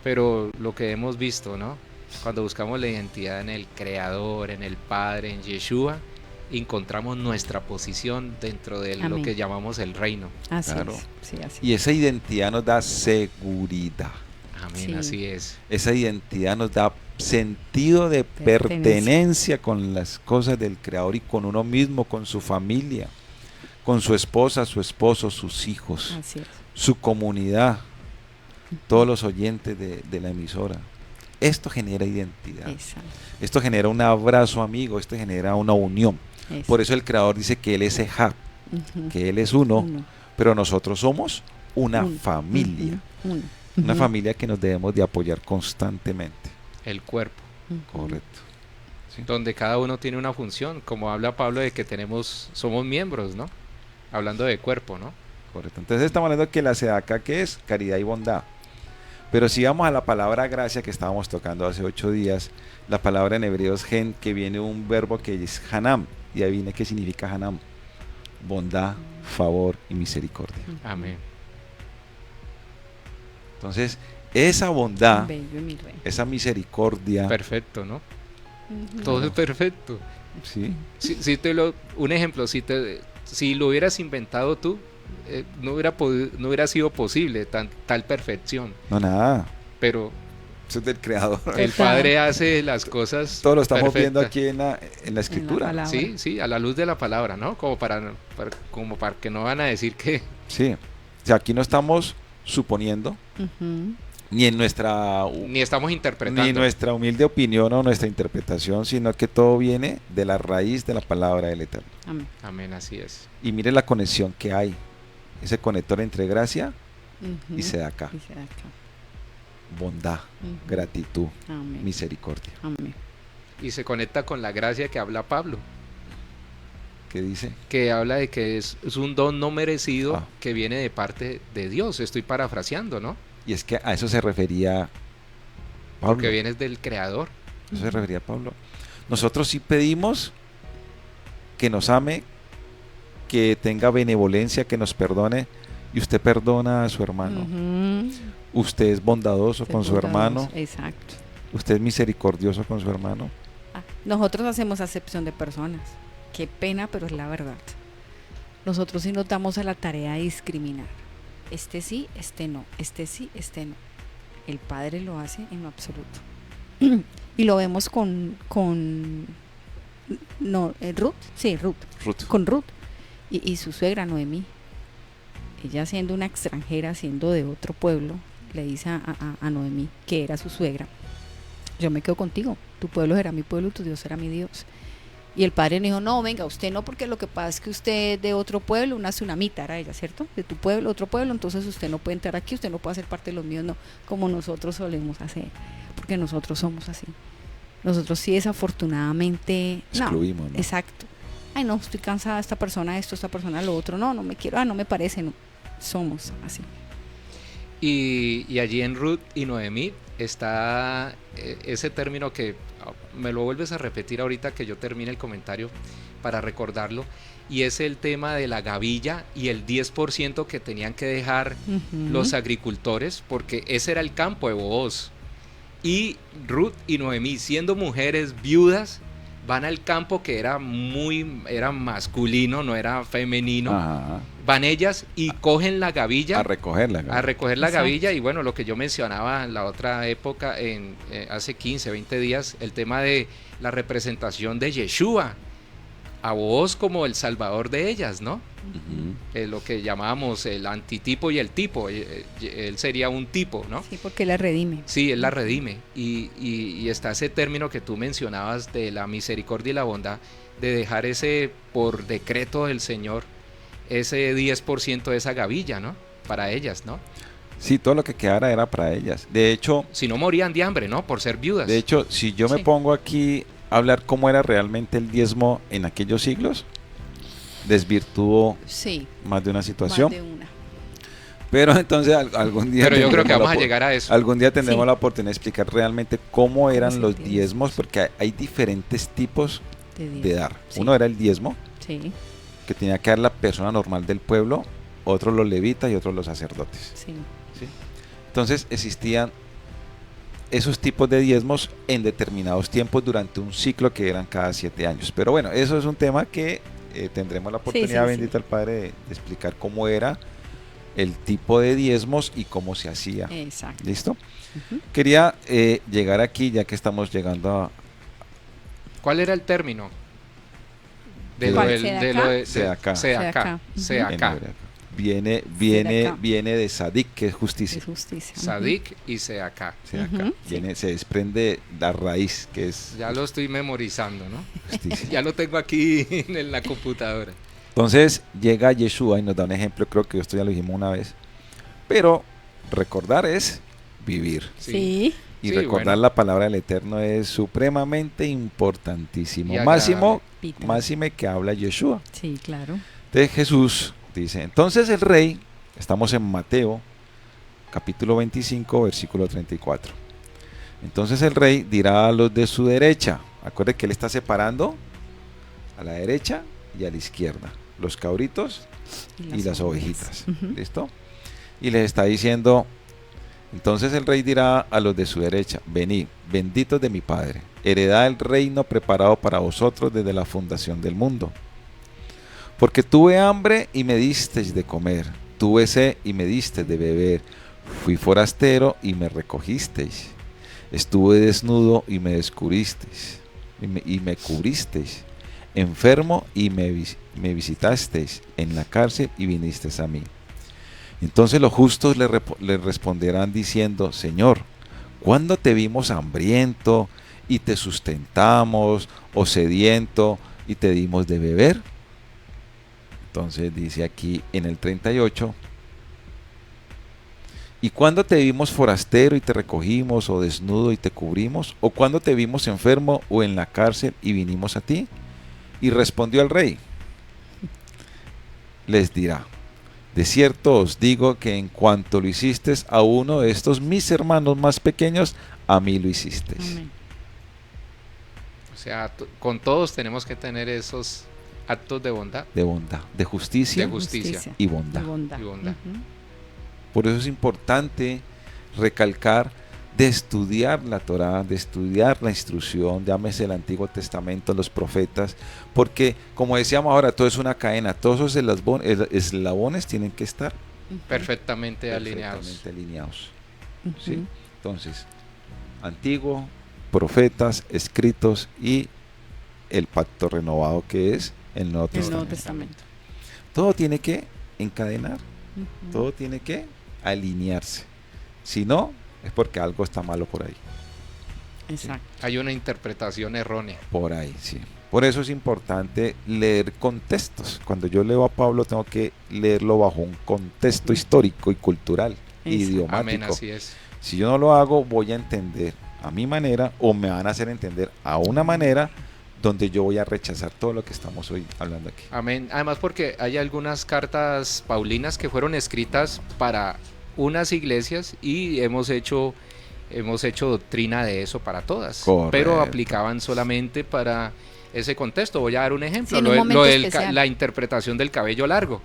A: Pero lo que hemos visto, ¿no? Cuando buscamos la identidad en el Creador, en el Padre, en Yeshua, encontramos nuestra posición dentro de lo que llamamos el reino.
B: Así
C: claro.
B: es. Sí, así
C: y esa identidad nos da seguridad.
A: Amén, así es.
C: Esa identidad nos da sentido de pertenencia con las cosas del Creador y con uno mismo, con su familia, con su esposa, su esposo, sus hijos, su comunidad, todos los oyentes de la emisora. Esto genera identidad. Exacto. Esto genera un abrazo amigo, esto genera una unión. Exacto. Por eso el Creador dice que Él es Ejad, que Él es uno, pero nosotros somos una familia. Una familia que nos debemos de apoyar constantemente.
A: El cuerpo.
C: Correcto.
A: ¿Sí? Donde cada uno tiene una función, como habla Pablo de que somos miembros, ¿no? Hablando de cuerpo, ¿no?
C: Correcto. Entonces estamos hablando que la SEDACA, ¿qué es? Caridad y bondad. Pero si vamos a la palabra gracia que estábamos tocando hace 8 días, la palabra en hebreo es gen, que viene un verbo que es hanam, y ahí viene qué significa hanam: bondad, favor y misericordia.
A: Amén.
C: Entonces, esa bondad, esa misericordia.
A: Perfecto, ¿no? Todo es perfecto.
C: Sí.
A: Un ejemplo, si lo hubieras inventado tú, no hubiera sido posible tal perfección.
C: No, nada.
A: Pero
C: eso es del Creador.
A: El Padre hace las cosas.
C: Todo lo estamos
A: perfectas.
C: viendo aquí en la Escritura.
A: Sí, a la luz de la palabra, ¿no? Como para que no van a decir que...
C: Sí. O sea, aquí no estamos suponiendo, ni estamos interpretando, ni nuestra humilde opinión o nuestra interpretación, sino que todo viene de la raíz de la palabra del Eterno.
B: Amén.
A: Amén, así es.
C: Y mire la conexión que hay, ese conector entre gracia y Sedaká. Bondad, gratitud,
B: Amén.
C: misericordia.
B: Amén.
A: Y se conecta con la gracia que habla Pablo.
C: ¿Qué dice?
A: Que habla de que es un don no merecido que viene de parte de Dios. Estoy parafraseando, ¿no?
C: Y es que a eso se refería Pablo.
A: Porque vienes del Creador.
C: Eso se refería Pablo. Nosotros sí pedimos que nos ame, que tenga benevolencia, que nos perdone. Y usted perdona a su hermano. Usted es bondadoso con su hermano.
B: Exacto.
C: Usted es misericordioso con su hermano.
B: Nosotros hacemos acepción de personas. Qué pena, pero es la verdad. Nosotros sí nos damos a la tarea de discriminar. Este sí, este no. Este sí, este no. El Padre lo hace en lo absoluto. Y lo vemos con Ruth. Sí, Ruth. Con Ruth. Y su suegra Noemí. Ella, siendo una extranjera, siendo de otro pueblo, le dice a Noemí, que era su suegra: yo me quedo contigo, tu pueblo será mi pueblo, tu Dios será mi Dios. Y el padre le dijo: no, venga, usted no, porque lo que pasa es que usted es de otro pueblo, una tsunamita era ella, ¿cierto? De tu pueblo, otro pueblo, entonces usted no puede entrar aquí, usted no puede ser parte de los míos, no, como nosotros solemos hacer, porque nosotros somos así. Nosotros sí, desafortunadamente
C: excluimos, ¿no?
B: Exacto. Ay, no, estoy cansada, esta persona esto, esta persona lo otro, no me quiero, no me parece, no. Somos así.
A: Y allí en Ruth y Noemí está ese término que me lo vuelves a repetir ahorita que yo termine el comentario para recordarlo, y es el tema de la gavilla y el 10% que tenían que dejar los agricultores, porque ese era el campo de Booz. Y Ruth y Noemí, siendo mujeres viudas, van al campo que era masculino, no era femenino.
C: Ajá.
A: Van ellas y cogen la gavilla.
C: A recoger la
A: gavilla. Y bueno, lo que yo mencionaba en la otra época, hace 15, 20 días, el tema de la representación de Yeshua, a vos como el salvador de ellas, ¿no? Lo que llamábamos el antitipo y el tipo. Él sería un tipo, ¿no?
B: Sí, porque él la redime.
A: Sí, él la redime. Y está ese término que tú mencionabas de la misericordia y la bondad, de dejar ese, por decreto del Señor, ese 10% de esa gavilla, ¿no? Para ellas, ¿no?
C: Sí, todo lo que quedara era para ellas. De hecho...
A: Si no, morían de hambre, ¿no? Por ser viudas.
C: De hecho, si yo me pongo aquí a hablar cómo era realmente el diezmo en aquellos siglos, desvirtuó más de una situación.
B: Más de una.
C: Pero entonces algún día...
A: Pero yo creo que vamos a llegar a eso.
C: Algún día tendremos la oportunidad de explicar realmente cómo eran los diezmos, porque hay diferentes tipos de dar. Uno era el diezmo, que tenía que dar la persona normal del pueblo, otros los levitas y otros los sacerdotes.
B: Sí.
C: Entonces existían esos tipos de diezmos en determinados tiempos durante un ciclo que eran cada 7 años. Pero bueno, eso es un tema que tendremos la oportunidad, bendito el Padre, de explicar cómo era el tipo de diezmos y cómo se hacía.
B: Exacto.
C: ¿Listo? Quería llegar aquí, ya que estamos llegando a...
A: ¿Cuál era el término? De
B: Sedaká.
A: Sedaká.
C: Viene de Sadik, que es justicia.
A: Sadik y Sedaká.
C: Se desprende la raíz, que es...
A: Ya lo estoy memorizando, ¿no? Justicia. Ya lo tengo aquí en la computadora.
C: Entonces llega Yeshua y nos da un ejemplo, creo que esto ya lo dijimos una vez, pero recordar es vivir.
B: Sí.
C: Y recordar la palabra del Eterno es supremamente importantísimo. Máxime que habla Yeshua.
B: Sí, claro.
C: De Jesús dice: entonces el rey, estamos en Mateo capítulo 25, versículo 34. Entonces el rey dirá a los de su derecha, acuérdense que él está separando a la derecha y a la izquierda, los cabritos y las ovejitas. ¿Listo? Y les está diciendo, entonces el rey dirá a los de su derecha, venid, benditos de mi Padre, heredad el reino preparado para vosotros desde la fundación del mundo. Porque tuve hambre y me disteis de comer, tuve sed y me disteis de beber, fui forastero y me recogisteis, estuve desnudo y me descubristeis, y me cubristeis, enfermo y me visitasteis, en la cárcel y vinisteis a mí. Entonces los justos le responderán diciendo, Señor, ¿cuándo te vimos hambriento y te sustentamos, o sediento y te dimos de beber? Entonces dice aquí en el 38, ¿y cuándo te vimos forastero y te recogimos, o desnudo y te cubrimos? ¿O cuándo te vimos enfermo o en la cárcel y vinimos a ti? Y respondió el rey, les dirá, de cierto os digo que en cuanto lo hicisteis a uno de estos mis hermanos más pequeños, a mí lo hicisteis.
B: Amén.
A: O sea, con todos tenemos que tener esos actos de bondad.
C: De bondad, de justicia, y bondad.
A: Y bondad.
C: Por eso es importante recalcar de estudiar la Torá, de estudiar la instrucción, llámese el Antiguo Testamento, los profetas, porque como decíamos ahora, todo es una cadena, todos esos eslabones tienen que estar
A: perfectamente alineados.
C: ¿Sí? Entonces, Antiguo, profetas, escritos y el pacto renovado que es el Nuevo Testamento. Todo tiene que encadenar, todo tiene que alinearse. Si no, es porque algo está malo por ahí.
B: Exacto.
A: Sí. Hay una interpretación errónea.
C: Por ahí, sí. Por eso es importante leer contextos. Cuando yo leo a Pablo, tengo que leerlo bajo un contexto histórico y cultural, idiomático.
A: Amén, así es.
C: Si yo no lo hago, voy a entender a mi manera, o me van a hacer entender a una manera donde yo voy a rechazar todo lo que estamos hoy hablando aquí.
A: Amén. Además, porque hay algunas cartas paulinas que fueron escritas para unas iglesias y hemos hecho doctrina de eso para todas.
C: Correcto.
A: Pero aplicaban solamente para ese contexto. Voy a dar un ejemplo,
B: Sí,
A: la interpretación del cabello largo.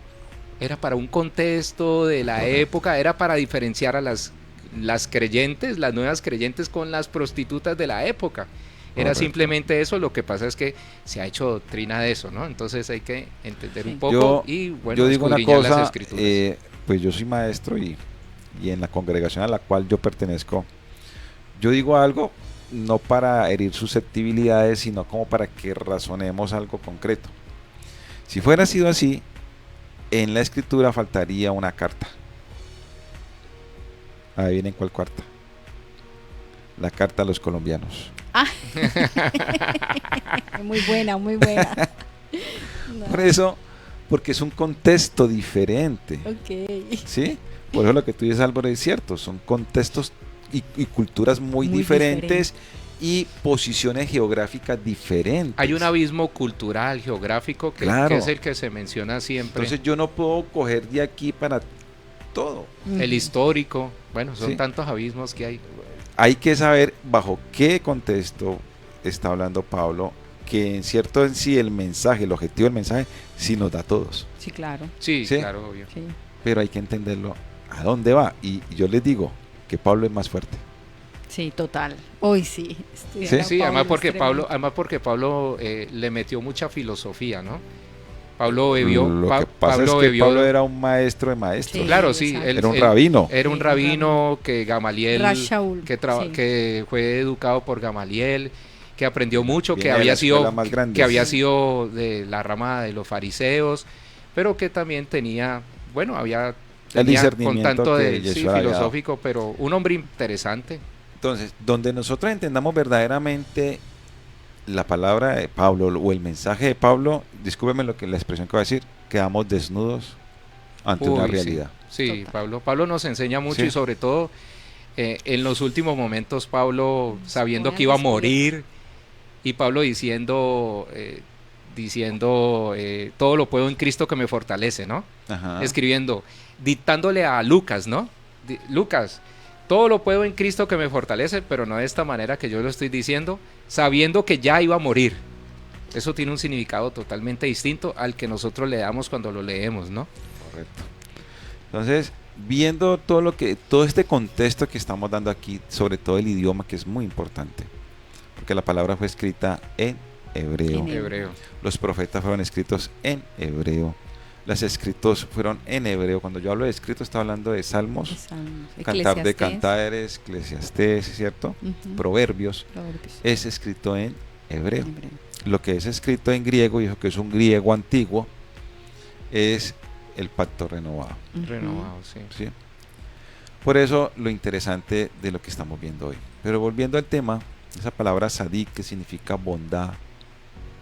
A: Era para un contexto de la época, era para diferenciar a las creyentes, las nuevas creyentes con las prostitutas de la época. Era simplemente eso. Lo que pasa es que se ha hecho doctrina de eso, ¿no? Entonces hay que entender un poco
C: yo digo una cosa, las escrituras. Pues yo soy maestro y en la congregación a la cual yo pertenezco, yo digo algo no para herir susceptibilidades, sino como para que razonemos algo concreto. Si fuera sido así, en la escritura faltaría una carta. Adivinen cuál carta. La carta a los colombianos.
B: Muy buena, muy buena.
C: No. Por eso, porque es un contexto diferente. ¿Sí? Por eso lo que tú dices, Álvaro, es cierto. Son contextos y culturas muy diferentes y posiciones geográficas diferentes.
A: Hay un abismo cultural, geográfico, que es el que se menciona siempre.
C: Entonces yo no puedo coger de aquí para todo.
A: El histórico, bueno, son tantos abismos que hay.
C: Hay que saber bajo qué contexto está hablando Pablo, que en cierto en sí el mensaje, el objetivo del mensaje, sí nos da a todos.
B: Sí, claro.
A: Sí, claro, obvio.
B: Sí.
C: Pero hay que entenderlo a dónde va. Y yo les digo que Pablo es más fuerte.
B: Sí, total. Hoy sí.
A: Sí, además porque Pablo le metió mucha filosofía, ¿no? Pablo bebió.
C: Lo que pasa es que Pablo era un maestro de maestros.
A: Sí, claro, sí.
C: Era un rabino.
A: Era un rabino que Gamaliel, que fue educado por Gamaliel, que aprendió mucho, que había sido de la rama de los fariseos, pero que también tenía
C: el discernimiento
A: con tanto de filosófico, pero un hombre interesante.
C: Entonces, donde nosotros entendamos verdaderamente la palabra de Pablo o el mensaje de Pablo, discúlpeme la expresión que voy a decir, quedamos desnudos ante una realidad.
A: Sí, Pablo nos enseña mucho, y sobre todo en los últimos momentos, Pablo sabiendo que iba a morir, y Pablo diciendo todo lo puedo en Cristo que me fortalece, ¿no?
C: Ajá.
A: Escribiendo, dictándole a Lucas, ¿no? Lucas, todo lo puedo en Cristo que me fortalece, pero no de esta manera que yo lo estoy diciendo, sabiendo que ya iba a morir. Eso tiene un significado totalmente distinto al que nosotros le damos cuando lo leemos, ¿no?
C: Correcto. Entonces, viendo todo este contexto que estamos dando aquí, sobre todo el idioma, que es muy importante, porque la palabra fue escrita en hebreo. Los profetas fueron escritos en hebreo. Las escritos fueron en hebreo. Cuando yo hablo de escritos, estoy hablando de Salmos, Cantar de Cantares, Eclesiastés, ¿cierto? Proverbios. Es escrito en hebreo. Lo que es escrito en griego, y eso que es un griego antiguo, es el pacto renovado.
A: Renovado, sí.
C: Por eso lo interesante de lo que estamos viendo hoy. Pero volviendo al tema, esa palabra sadik, que significa bondad,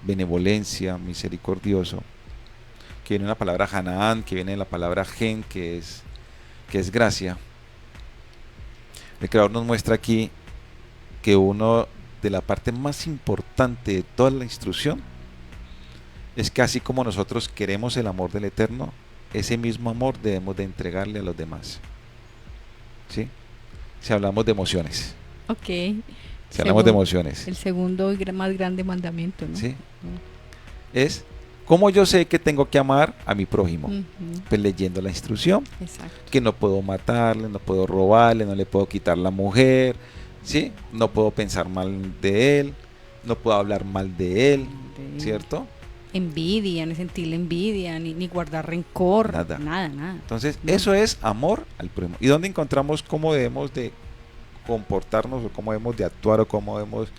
C: benevolencia, misericordioso, que viene de la palabra Hanaán, que viene de la palabra gen, que es gracia. El Creador nos muestra aquí que uno de la parte más importante de toda la instrucción es que así como nosotros queremos el amor del Eterno, ese mismo amor debemos de entregarle a los demás. ¿Sí? Si hablamos de emociones.
B: Ok.
C: Si hablamos de emociones.
B: El segundo y más grande mandamiento, ¿no?
C: Sí. Es cómo yo sé que tengo que amar a mi prójimo. Pues leyendo la instrucción.
B: Exacto.
C: Que no puedo matarle, no puedo robarle, no le puedo quitar la mujer, ¿sí? No puedo pensar mal de él, no puedo hablar mal de él, ¿cierto?
B: Envidia, ni sentirle envidia, ni guardar rencor, nada.
C: Entonces, eso es amor al prójimo. ¿Y dónde encontramos cómo debemos de comportarnos, o cómo debemos de actuar, o cómo debemos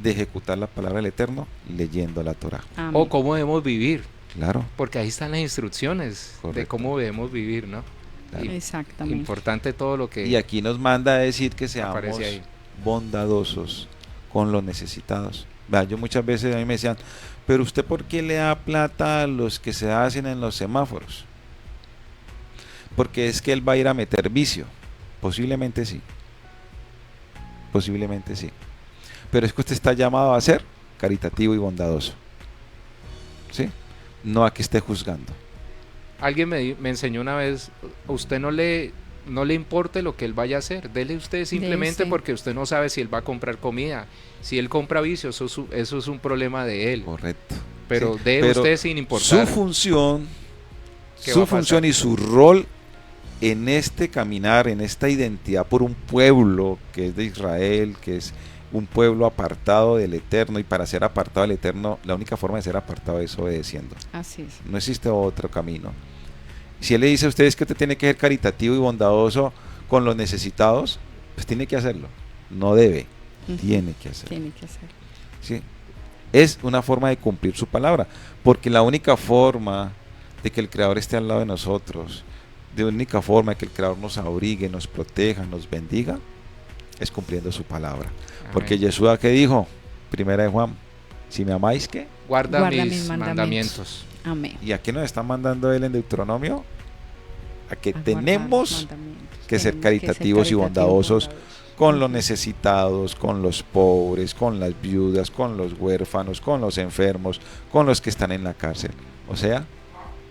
C: de ejecutar la palabra del Eterno? Leyendo la Torah.
A: O cómo debemos vivir.
C: Claro.
A: Porque ahí están las instrucciones. Correcto. De cómo debemos vivir, ¿no?
C: Claro.
B: Exactamente.
A: Importante todo lo que...
C: Y aquí nos manda a decir que seamos bondadosos con los necesitados. Yo muchas veces a mí me decían, pero usted ¿por qué le da plata a los que se hacen en los semáforos? Porque es que él va a ir a meter vicio. Posiblemente sí. Pero es que usted está llamado a ser caritativo y bondadoso, ¿sí? No a que esté juzgando.
A: Alguien me enseñó una vez, usted no le importe lo que él vaya a hacer, dele usted simplemente porque usted no sabe si él va a comprar comida. Si él compra vicio, eso es un problema de él.
C: Correcto.
A: Pero debe usted sin importar.
C: Su función y su rol en este caminar, en esta identidad por un pueblo que es de Israel, que es un pueblo apartado del Eterno, y para ser apartado del Eterno, la única forma de ser apartado es obedeciendo.
B: Así es.
C: No existe otro camino. Si él le dice a ustedes que usted tiene que ser caritativo y bondadoso con los necesitados, pues tiene que hacerlo. No debe, tiene que hacerlo.
B: Tiene que hacerlo.
C: ¿Sí? Es una forma de cumplir su palabra, porque la única forma de que el Creador esté al lado de nosotros, de única forma de que el Creador nos abrigue, nos proteja, nos bendiga, es cumpliendo su palabra. Amén. Porque Yeshua, ¿qué dijo? Primera de Juan, si me amáis, ¿qué?
A: Guarda mis mandamientos.
B: Amén.
C: ¿Y a qué nos está mandando él en Deuteronomio? A que tenemos que ser caritativos y bondadosos con los necesitados, con los pobres, con las viudas, con los huérfanos, con los enfermos, con los que están en la cárcel. O sea,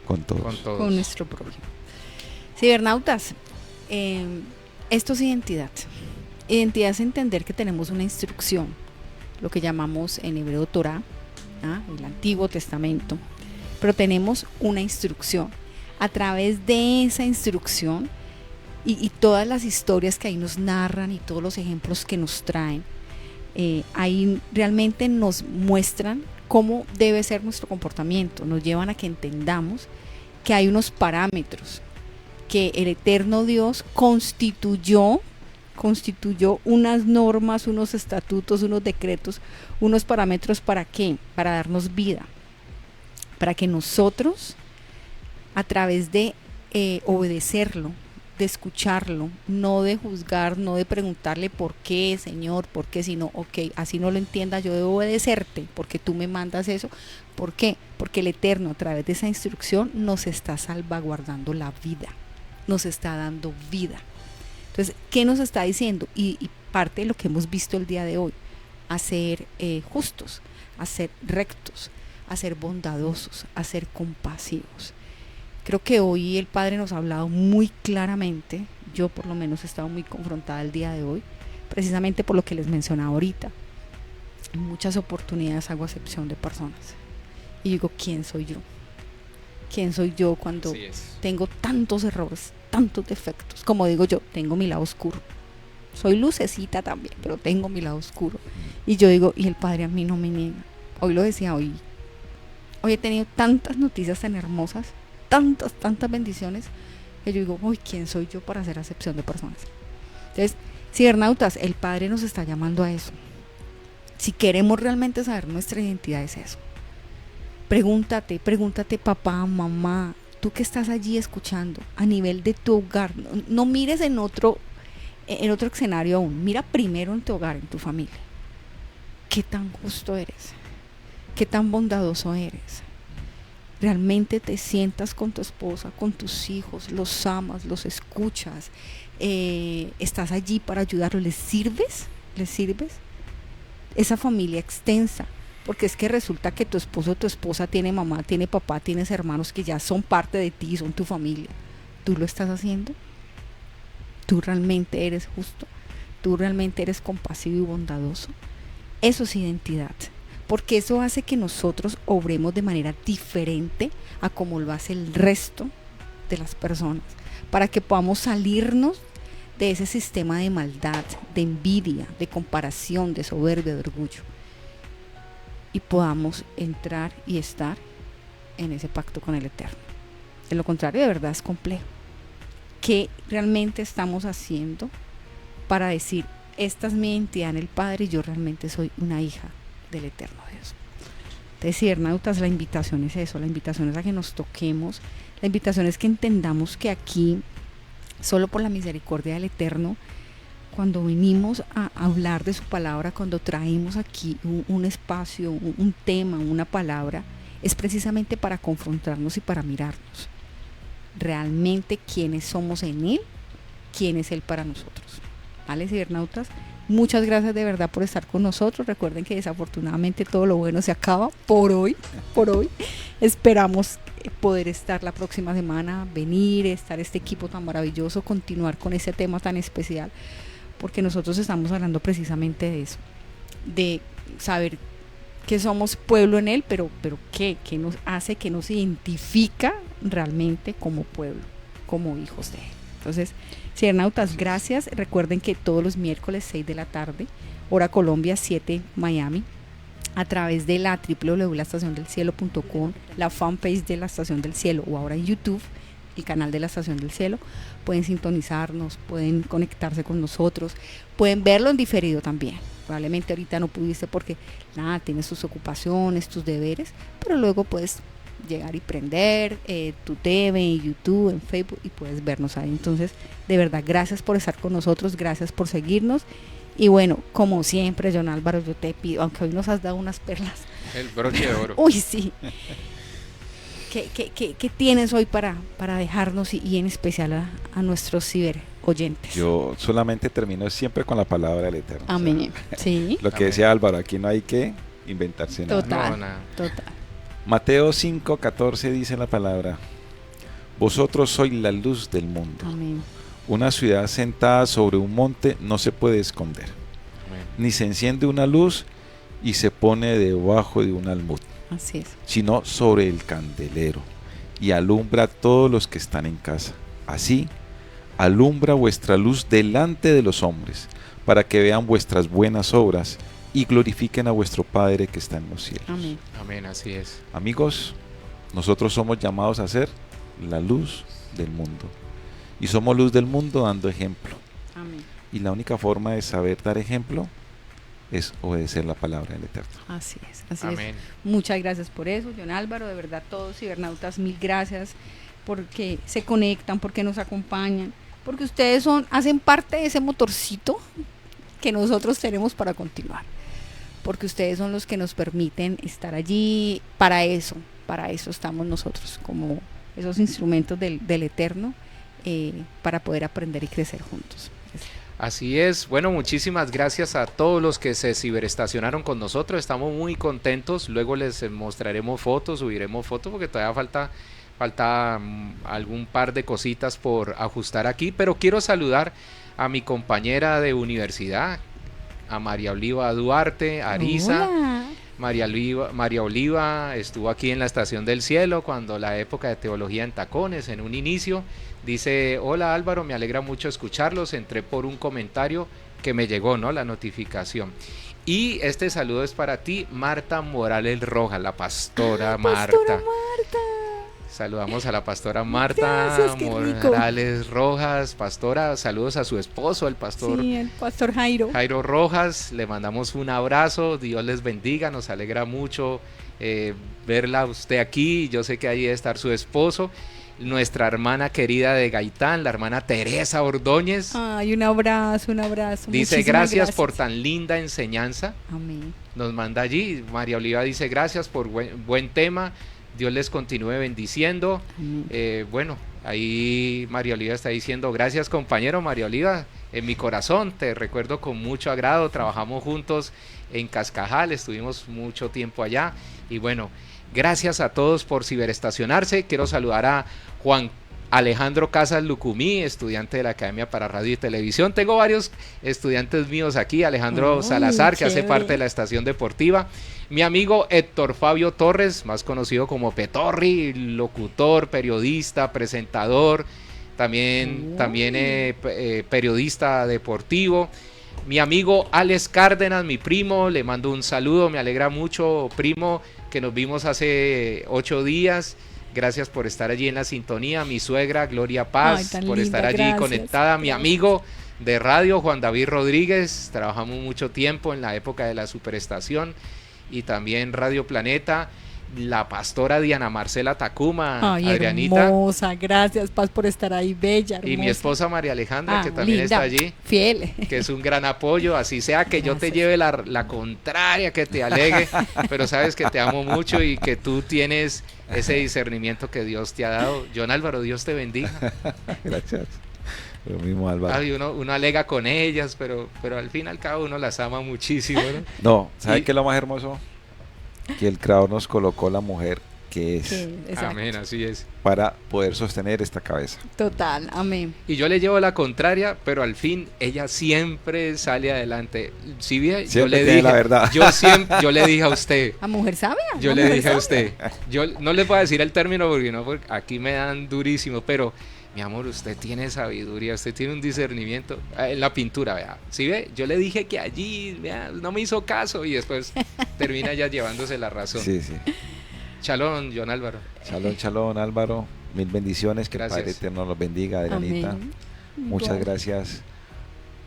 C: con todos.
B: Con nuestro prójimo. Cibernautas, esto es identidad. Identidad es entender que tenemos una instrucción, lo que llamamos en hebreo Torah, el Antiguo Testamento, pero tenemos una instrucción. A través de esa instrucción y todas las historias que ahí nos narran y todos los ejemplos que nos traen, ahí realmente nos muestran cómo debe ser nuestro comportamiento, nos llevan a que entendamos que hay unos parámetros que el eterno Dios constituyó unas normas, unos estatutos, unos decretos, unos parámetros. ¿Para qué? Para darnos vida, para que nosotros, a través de obedecerlo, de escucharlo, no de juzgar, no de preguntarle por qué, Señor, por qué, sino, ok, así no lo entienda, yo debo obedecerte porque tú me mandas eso. ¿Por qué? Porque el Eterno, a través de esa instrucción, nos está salvaguardando la vida, nos está dando vida. Entonces, ¿qué nos está diciendo? Y parte de lo que hemos visto el día de hoy, a ser justos, a ser rectos, a ser bondadosos, a ser compasivos. Creo que hoy el Padre nos ha hablado muy claramente. Yo por lo menos he estado muy confrontada el día de hoy, precisamente por lo que les mencionaba ahorita. En muchas oportunidades hago acepción de personas y digo, ¿quién soy yo? ¿Quién soy yo cuando tengo tantos errores, tantos defectos? Como digo yo, tengo mi lado oscuro. Soy lucecita también, pero tengo mi lado oscuro. Y yo digo, y el Padre a mí no me niega. Hoy lo decía, hoy he tenido tantas noticias tan hermosas, tantas bendiciones, que yo digo, uy, ¿quién soy yo para hacer acepción de personas? Entonces, cibernautas, el Padre nos está llamando a eso. Si queremos realmente saber nuestra identidad, es eso. Pregúntate, papá, mamá, tú que estás allí escuchando, a nivel de tu hogar, no mires en otro escenario aún, mira primero en tu hogar, en tu familia. ¿Qué tan justo eres? ¿Qué tan bondadoso eres? ¿Realmente te sientas con tu esposa, con tus hijos, los amas, los escuchas? ¿Estás allí para ayudarlos? ¿Les sirves? Esa familia extensa, porque es que resulta que tu esposo o tu esposa tiene mamá, tiene papá, tienes hermanos que ya son parte de ti, son tu familia. ¿Tú lo estás haciendo? ¿Tú realmente eres justo? ¿Tú realmente eres compasivo y bondadoso? Eso es identidad, porque eso hace que nosotros obremos de manera diferente a como lo hace el resto de las personas, para que podamos salirnos de ese sistema de maldad, de envidia, de comparación, de soberbia, de orgullo, y podamos entrar y estar en ese pacto con el Eterno. De lo contrario, de verdad es complejo. ¿Qué realmente estamos haciendo para decir, esta es mi identidad en el Padre y yo realmente soy una hija del Eterno Dios? Entonces, cibernautas, la invitación es eso, la invitación es a que nos toquemos, la invitación es que entendamos que aquí, solo por la misericordia del Eterno, cuando venimos a hablar de su palabra, cuando traemos aquí un espacio, un tema, una palabra, es precisamente para confrontarnos y para mirarnos realmente quiénes somos en Él, quién es Él para nosotros. ¿Vale, cibernautas? Muchas gracias de verdad por estar con nosotros. Recuerden que desafortunadamente todo lo bueno se acaba por hoy. Esperamos poder estar la próxima semana, venir, estar este equipo tan maravilloso, continuar con ese tema tan especial, porque nosotros estamos hablando precisamente de eso, de saber que somos pueblo en Él, pero ¿qué nos hace, que nos identifica realmente como pueblo, como hijos de Él? Entonces, cibernautas, gracias. Recuerden que todos los miércoles 6 de la tarde, hora Colombia, 7 Miami, a través de la www.laestaciondelcielo.com, la fanpage de La Estación del Cielo, o ahora en YouTube, el canal de La Estación del Cielo, pueden sintonizarnos, pueden conectarse con nosotros, pueden verlo en diferido también. Probablemente ahorita no pudiste porque tienes tus ocupaciones, tus deberes, pero luego puedes llegar y prender tu TV en YouTube, en Facebook, y puedes vernos ahí. Entonces, de verdad, gracias por estar con nosotros, gracias por seguirnos. Y bueno, como siempre, John Álvaro, yo te pido, aunque hoy nos has dado unas perlas.
A: El broche de oro.
B: Uy, sí. ¿Qué tienes hoy para dejarnos y en especial a nuestros ciber oyentes?
C: Yo solamente termino siempre con la palabra del Eterno.
B: Amén.
C: O sea,
B: sí.
C: Lo que decía Álvaro, aquí no hay que inventarse nada.
B: Total.
C: Mateo 5:14 dice la palabra: vosotros sois la luz del mundo.
B: Amén.
C: Una ciudad sentada sobre un monte no se puede esconder.
A: Amén.
C: Ni se enciende una luz y se pone debajo de un almud,
B: Así es.
C: sino sobre el candelero, y alumbra a todos los que están en casa. Así alumbra vuestra luz delante de los hombres, para que vean vuestras buenas obras y glorifiquen a vuestro Padre que está en los cielos.
B: Amén.
A: Amén, así es.
C: Amigos, nosotros somos llamados a ser la luz del mundo, y somos luz del mundo dando ejemplo.
B: Amén.
C: Y la única forma de saber dar ejemplo es obedecer la palabra del Eterno.
B: Así es.
A: Amén.
B: Muchas gracias por eso, John Álvaro, de verdad, todos cibernautas, mil gracias porque se conectan, porque nos acompañan, porque ustedes hacen parte de ese motorcito que nosotros tenemos para continuar, porque ustedes son los que nos permiten estar allí. Para eso estamos nosotros, como esos instrumentos del Eterno, para poder aprender y crecer juntos.
A: Así es. Bueno, muchísimas gracias a todos los que se ciberestacionaron con nosotros. Estamos muy contentos. Luego les mostraremos fotos, subiremos fotos, porque todavía falta falta algún par de cositas por ajustar aquí, pero quiero saludar a mi compañera de universidad, a María Oliva Duarte Ariza.
B: Hola.
A: María Oliva estuvo aquí en la Estación del Cielo cuando la época de teología en tacones, en un inicio. Dice: hola Álvaro, me alegra mucho escucharlos, entré por un comentario que me llegó, ¿no? La notificación. Y este saludo es para ti, Marta Morales Rojas, la pastora Marta.
B: Pastora Marta.
A: Saludamos a la pastora Marta
B: Morales
A: Rojas, pastora. Saludos a su esposo, el pastor.
B: Sí, el pastor Jairo.
A: Jairo Rojas, le mandamos un abrazo, Dios les bendiga, nos alegra mucho verla a usted aquí. Yo sé que ahí debe estar su esposo. Nuestra hermana querida de Gaitán, la hermana Teresa Ordóñez.
B: Ay, un abrazo.
A: Dice: gracias por tan linda enseñanza.
B: Amén.
A: Nos manda allí. María Oliva dice: gracias por buen tema. Dios les continúe bendiciendo. Bueno, ahí María Oliva está diciendo: gracias compañero María Oliva, en mi corazón te recuerdo con mucho agrado, trabajamos juntos en Cascajal, estuvimos mucho tiempo allá. Y bueno, gracias a todos por ciberestacionarse. Quiero saludar a Juan Alejandro Casas Lucumí, estudiante de la Academia para Radio y Televisión. Tengo varios estudiantes míos aquí. Alejandro Salazar, que hace parte de la estación deportiva. Mi amigo Héctor Fabio Torres, más conocido como Petorri, locutor, periodista, presentador, también periodista deportivo. Mi amigo Alex Cárdenas, mi primo, le mando un saludo, me alegra mucho, primo, que nos vimos hace 8 días. Gracias por estar allí en la sintonía. Mi suegra Gloria Paz, por estar allí conectada. Mi amigo de radio Juan David Rodríguez, trabajamos mucho tiempo en la época de la Superestación y también Radio Planeta. La pastora Diana Marcela Tacuma.
B: Ay,
A: Adrianita.
B: Hermosa, gracias Paz por estar ahí, bella, hermosa.
A: Y mi esposa María Alejandra, que también
B: linda,
A: está allí.
B: Fiel.
A: Que es un gran apoyo, así sea que yo te lleve la contraria, que te alegue, pero sabes que te amo mucho y que tú tienes ese discernimiento que Dios te ha dado. John Álvaro, Dios te bendiga.
C: Gracias. Lo mismo, Álvaro.
A: Ay, uno alega con ellas, pero al fin y al cabo uno las ama muchísimo, ¿no?
C: No, ¿sabe qué es lo más hermoso? Que el Creador nos colocó la mujer que es.
B: Sí,
A: amén, así es.
C: Para poder sostener esta cabeza.
B: Total, amén.
A: Y yo le llevo la contraria, pero al fin ella siempre sale adelante. Si bien yo le dije,
C: la verdad.
A: Yo le dije a usted.
B: ¿A mujer sabia?
A: Yo le dije a usted. Yo no les voy a decir el término porque aquí me dan durísimo, pero mi amor, usted tiene sabiduría, usted tiene un discernimiento en la pintura, vea. ¿Sí ve? Yo le dije que allí, vea, no me hizo caso y después termina ya llevándose la razón.
C: Sí, sí.
A: Shalom, John Álvaro.
C: Shalom, Álvaro. Mil bendiciones, que
A: gracias.
C: El Padre Eterno los bendiga, Adrianita.
B: Amén.
C: Muchas gracias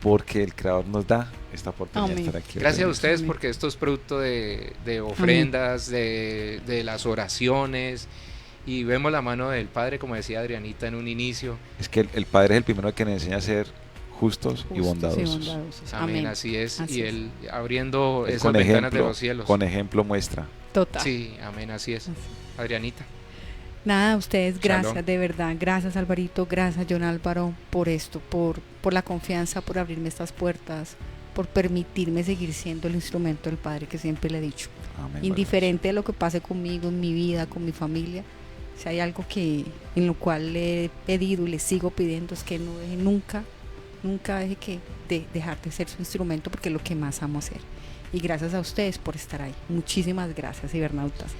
C: porque el Creador nos da esta oportunidad de estar aquí.
A: Gracias a ustedes porque esto es producto de ofrendas, de las oraciones. Y vemos la mano del Padre, como decía Adrianita en un inicio.
C: Es que el Padre es el primero que nos enseña a ser justos y bondadosos.
A: Amén, así es.
B: Así
A: y Él abriendo
C: él
A: esas ventanas de los cielos.
C: Con ejemplo muestra.
B: Total.
A: Sí, amén, así es. Adrianita.
B: Nada, a ustedes, gracias,
A: Shalom.
B: de verdad. Gracias, Alvarito. Gracias, John Álvaro, por esto, por la confianza, por abrirme estas puertas, por permitirme seguir siendo el instrumento del Padre que siempre le he dicho.
C: Amén,
B: indiferente de lo que pase conmigo, en mi vida, con mi familia. Si hay algo en lo cual le he pedido y le sigo pidiendo, es que no deje nunca deje dejar de ser su instrumento, porque es lo que más amo hacer. Y gracias a ustedes por estar ahí. Muchísimas gracias, cibernautas.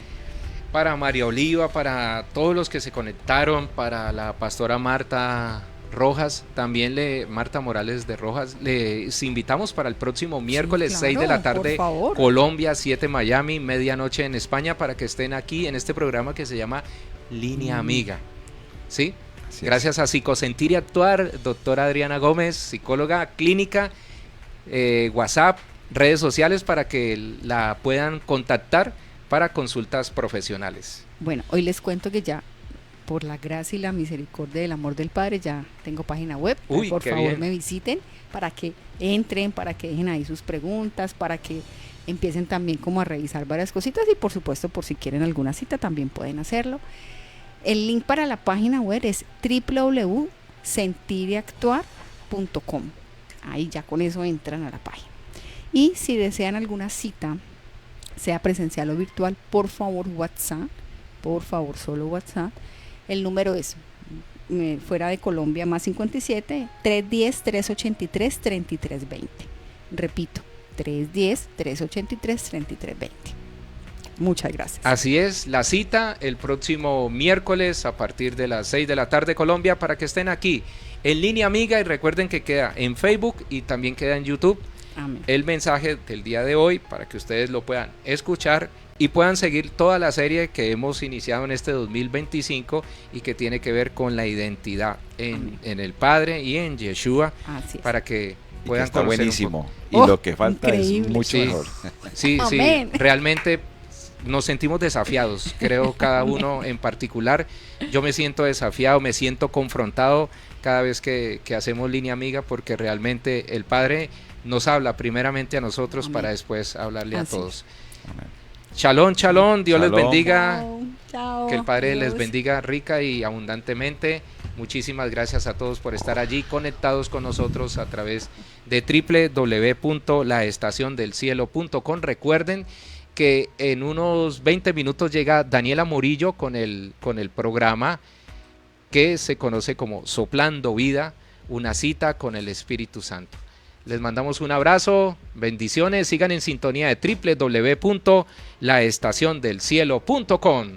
A: Para María Oliva, para todos los que se conectaron, para la pastora Marta Rojas, también Marta Morales de Rojas, les invitamos para el próximo miércoles,
B: claro,
A: 6 de la tarde, Colombia, 7 Miami, medianoche en España, para que estén aquí en este programa que se llama Línea Amiga. ¿Sí? Gracias a Psicosentir y Actuar, doctora Adriana Gómez, psicóloga clínica, WhatsApp, redes sociales para que la puedan contactar para consultas profesionales.
B: Bueno, hoy les cuento que ya, por la gracia y la misericordia del amor del Padre, ya tengo página web. Por favor, bien. Me visiten para que entren, para que dejen ahí sus preguntas, para que empiecen también como a revisar varias cositas y por supuesto, por si quieren alguna cita también pueden hacerlo. El link para la página web es www.sentiriactuar.com. Ahí ya con eso entran a la página. Y si desean alguna cita, sea presencial o virtual, por favor WhatsApp, por favor solo WhatsApp, El número es fuera de Colombia más 57 310-383-3320. Repito, 310-383-3320. Muchas gracias.
A: Así es, la cita el próximo miércoles a partir de las 6 de la tarde Colombia, para que estén aquí en Línea Amiga, y recuerden que queda en Facebook y también queda en YouTube. Amén. El mensaje del día de hoy, para que ustedes lo puedan escuchar y puedan seguir toda la serie que hemos iniciado en este 2025 y que tiene que ver con la identidad en el Padre y en Yeshua, para que puedan
C: está conocer buenísimo y lo que falta
B: increíble.
C: Es mucho mejor.
A: Sí, realmente nos sentimos desafiados, creo, cada uno en particular. Yo me siento desafiado, me siento confrontado cada vez que hacemos Línea Amiga, porque realmente el Padre nos habla primeramente a nosotros. Amén. Para después hablarle a todos. Amén. Shalom, shalom, Dios les bendiga.
B: Chao.
A: Que el Padre les bendiga rica y abundantemente. Muchísimas gracias a todos por estar allí conectados con nosotros a través de www.laestaciondelcielo.com. Recuerden que en unos 20 minutos llega Daniela Murillo con el programa que se conoce como Soplando Vida, una cita con el Espíritu Santo. Les mandamos un abrazo, bendiciones, sigan en sintonía de www.laestaciondelcielo.com.